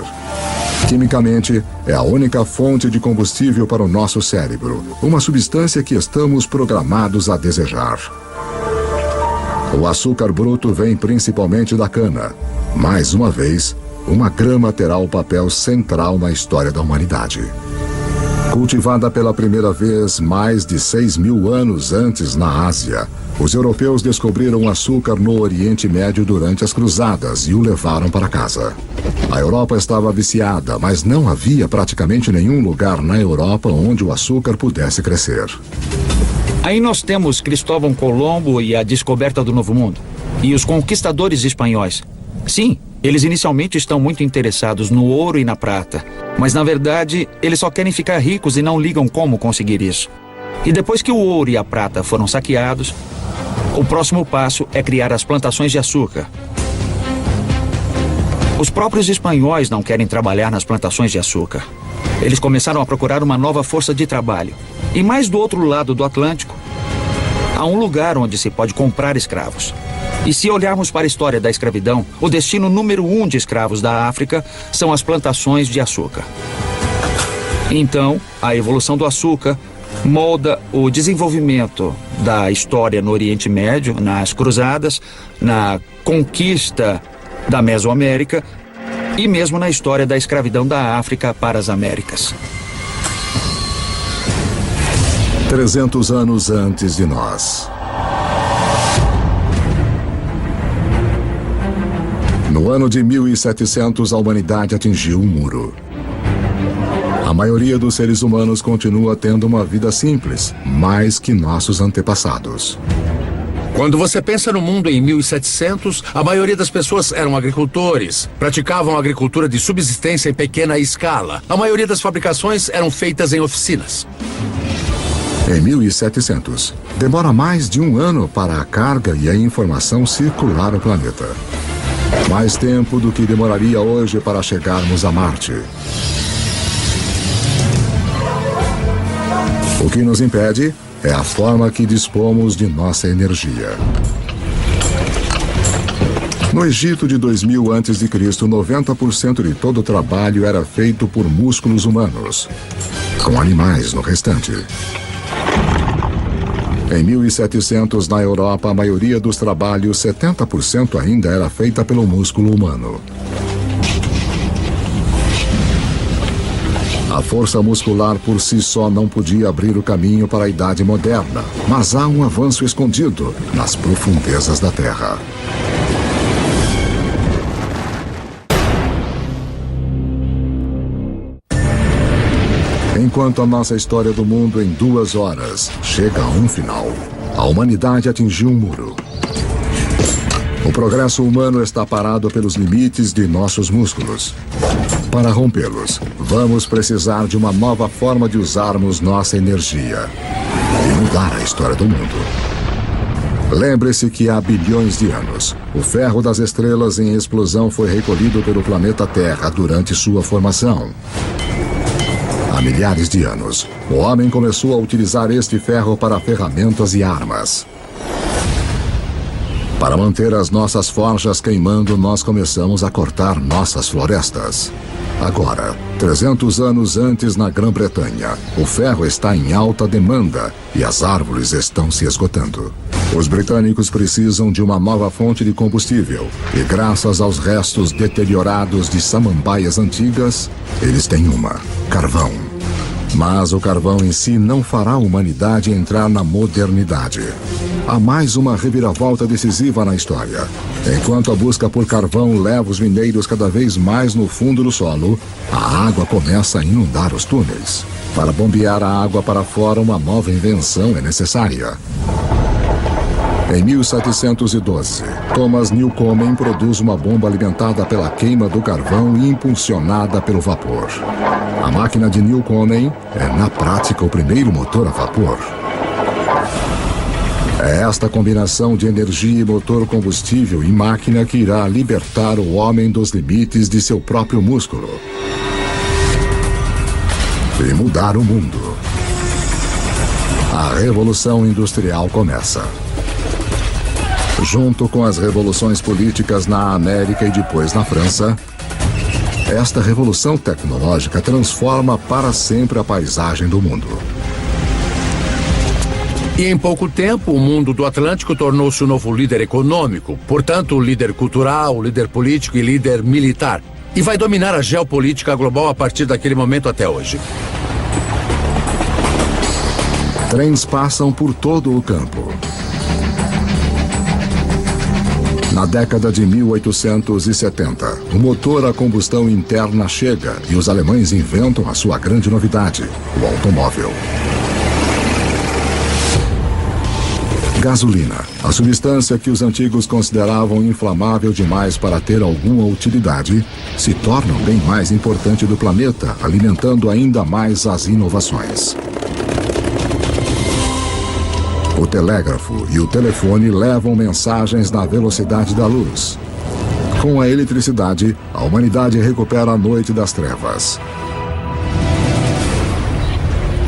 Quimicamente, é a única fonte de combustível para o nosso cérebro, uma substância que estamos programados a desejar. O açúcar bruto vem principalmente da cana. Mais uma vez, uma grama terá o papel central na história da humanidade. Cultivada pela primeira vez mais de 6.000 anos antes na Ásia, os europeus descobriram o açúcar no Oriente Médio durante as cruzadas e o levaram para casa. A Europa estava viciada, mas não havia praticamente nenhum lugar na Europa onde o açúcar pudesse crescer. Aí nós temos Cristóvão Colombo e a descoberta do Novo Mundo. E os conquistadores espanhóis. Sim, eles inicialmente estão muito interessados no ouro e na prata. Mas na verdade, eles só querem ficar ricos e não ligam como conseguir isso. E depois que o ouro e a prata foram saqueados, o próximo passo é criar as plantações de açúcar. Os próprios espanhóis não querem trabalhar nas plantações de açúcar. Eles começaram a procurar uma nova força de trabalho. E mais do outro lado do Atlântico, há um lugar onde se pode comprar escravos. E se olharmos para a história da escravidão, o destino número 1 de escravos da África são as plantações de açúcar. Então, a evolução do açúcar molda o desenvolvimento da história no Oriente Médio, nas cruzadas, na conquista da Mesoamérica e mesmo na história da escravidão da África para as Américas. 300 anos antes de nós. No ano de 1700, a humanidade atingiu um muro. A maioria dos seres humanos continua tendo uma vida simples, mais que nossos antepassados. Quando você pensa no mundo em 1700, a maioria das pessoas eram agricultores, praticavam agricultura de subsistência em pequena escala. A maioria das fabricações eram feitas em oficinas. Em 1700, demora mais de um ano para a carga e a informação circular o planeta. Mais tempo do que demoraria hoje para chegarmos a Marte. O que nos impede é a forma que dispomos de nossa energia. No Egito de 2000 a.C., 90% de todo o trabalho era feito por músculos humanos, com animais no restante. Em 1700, na Europa, a maioria dos trabalhos, 70% ainda era feita pelo músculo humano. A força muscular por si só não podia abrir o caminho para a Idade Moderna, mas há um avanço escondido nas profundezas da Terra. Enquanto a nossa história do mundo em 2 horas chega a um final, a humanidade atingiu um muro. O progresso humano está parado pelos limites de nossos músculos. Para rompê-los, vamos precisar de uma nova forma de usarmos nossa energia e mudar a história do mundo. Lembre-se que há bilhões de anos, o ferro das estrelas em explosão foi recolhido pelo planeta Terra durante sua formação. Há milhares de anos, o homem começou a utilizar este ferro para ferramentas e armas. Para manter as nossas forjas queimando, nós começamos a cortar nossas florestas. Agora, 300 anos antes na Grã-Bretanha, o ferro está em alta demanda e as árvores estão se esgotando. Os britânicos precisam de uma nova fonte de combustível e, graças aos restos deteriorados de samambaias antigas, eles têm uma: carvão. Mas o carvão em si não fará a humanidade entrar na modernidade. Há mais uma reviravolta decisiva na história. Enquanto a busca por carvão leva os mineiros cada vez mais no fundo do solo, a água começa a inundar os túneis. Para bombear a água para fora, uma nova invenção é necessária. Em 1712, Thomas Newcomen produz uma bomba alimentada pela queima do carvão e impulsionada pelo vapor. A máquina de Newcomen é, na prática, o primeiro motor a vapor. É esta combinação de energia e motor combustível e máquina que irá libertar o homem dos limites de seu próprio músculo e mudar o mundo. A Revolução Industrial começa. Junto com as revoluções políticas na América e depois na França, esta revolução tecnológica transforma para sempre a paisagem do mundo. E em pouco tempo, o mundo do Atlântico tornou-se o novo líder econômico, portanto, líder cultural, líder político e líder militar. E vai dominar a geopolítica global a partir daquele momento até hoje. Trens passam por todo o campo. Na década de 1870, o motor a combustão interna chega e os alemães inventam a sua grande novidade, o automóvel. Gasolina, a substância que os antigos consideravam inflamável demais para ter alguma utilidade, se torna o bem mais importante do planeta, alimentando ainda mais as inovações. O telégrafo e o telefone levam mensagens na velocidade da luz. Com a eletricidade, a humanidade recupera a noite das trevas.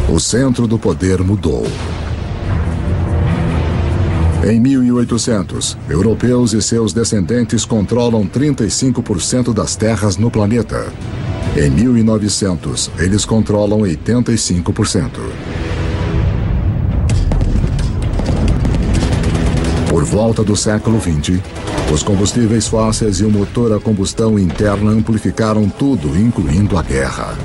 O centro do poder mudou. Em 1800, europeus e seus descendentes controlam 35% das terras no planeta. Em 1900, eles controlam 85%. Por volta do século XX, os combustíveis fósseis e o motor a combustão interna amplificaram tudo, incluindo a guerra.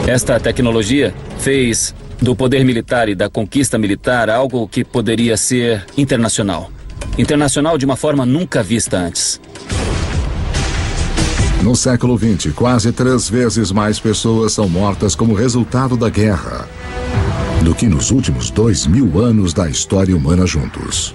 Esta tecnologia fez do poder militar e da conquista militar algo que poderia ser internacional. Internacional de uma forma nunca vista antes. No século XX, quase 3 vezes mais pessoas são mortas como resultado da guerra do que nos últimos 2000 anos da história humana juntos.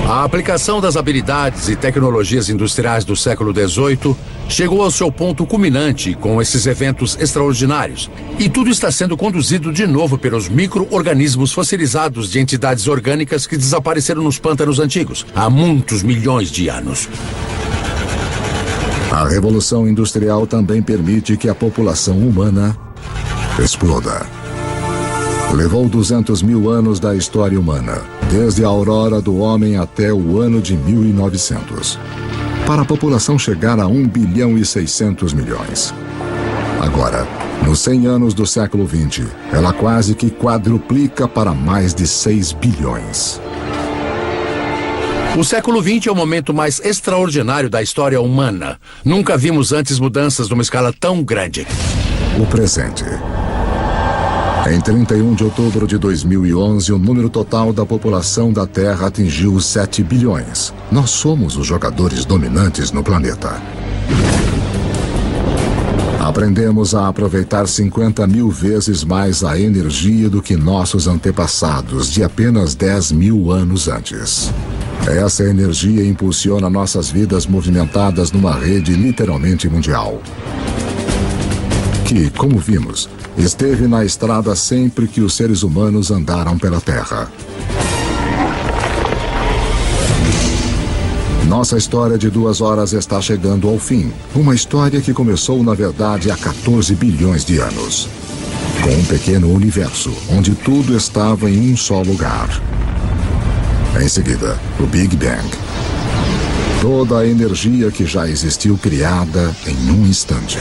A aplicação das habilidades e tecnologias industriais do século XVIII chegou ao seu ponto culminante com esses eventos extraordinários. E tudo está sendo conduzido de novo pelos micro-organismos fossilizados de entidades orgânicas que desapareceram nos pântanos antigos há muitos milhões de anos. A Revolução Industrial também permite que a população humana exploda. Levou 200 mil anos da história humana, desde a aurora do homem até o ano de 1900, para a população chegar a 1 bilhão e 600 milhões. Agora, nos 100 anos do século XX, ela quase que quadruplica para mais de 6 bilhões. O século XX é o momento mais extraordinário da história humana. Nunca vimos antes mudanças numa escala tão grande. O presente. Em 31 de outubro de 2011, o número total da população da Terra atingiu os 7 bilhões. Nós somos os jogadores dominantes no planeta. Aprendemos a aproveitar 50 mil vezes mais a energia do que nossos antepassados de apenas 10 mil anos antes. Essa energia impulsiona nossas vidas movimentadas numa rede literalmente mundial, que, como vimos, esteve na estrada sempre que os seres humanos andaram pela Terra. Nossa história de 2 horas está chegando ao fim. Uma história que começou, na verdade, há 14 bilhões de anos. Com um pequeno universo, onde tudo estava em um só lugar. Em seguida, o Big Bang. Toda a energia que já existiu criada em um instante.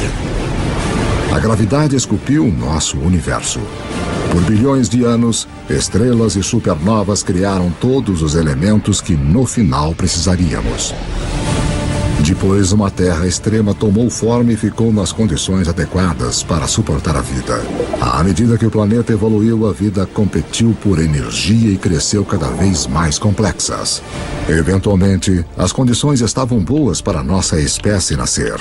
A gravidade esculpiu nosso universo. Por bilhões de anos, estrelas e supernovas criaram todos os elementos que no final precisaríamos. Depois, uma Terra extrema tomou forma e ficou nas condições adequadas para suportar a vida. À medida que o planeta evoluiu, a vida competiu por energia e cresceu cada vez mais complexas. Eventualmente, as condições estavam boas para nossa espécie nascer.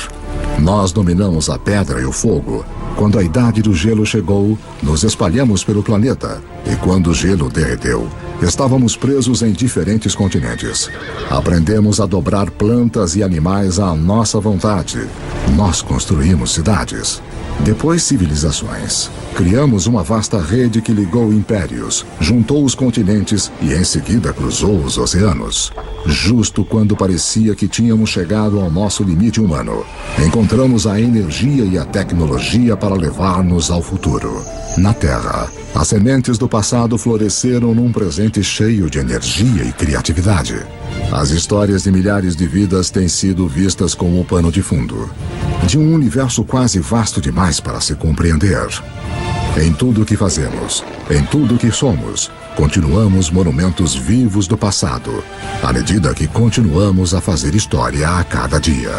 Nós dominamos a pedra e o fogo. Quando a idade do gelo chegou, nos espalhamos pelo planeta. E quando o gelo derreteu, estávamos presos em diferentes continentes. Aprendemos a dobrar plantas e animais à nossa vontade. Nós construímos cidades. Depois, civilizações. Criamos uma vasta rede que ligou impérios, juntou os continentes e em seguida cruzou os oceanos. Justo quando parecia que tínhamos chegado ao nosso limite humano, encontramos a energia e a tecnologia para levar-nos ao futuro. Na Terra, as sementes do passado floresceram num presente cheio de energia e criatividade. As histórias de milhares de vidas têm sido vistas como o pano de fundo de um universo quase vasto demais para se compreender. Em tudo o que fazemos, em tudo o que somos, continuamos monumentos vivos do passado, à medida que continuamos a fazer história a cada dia.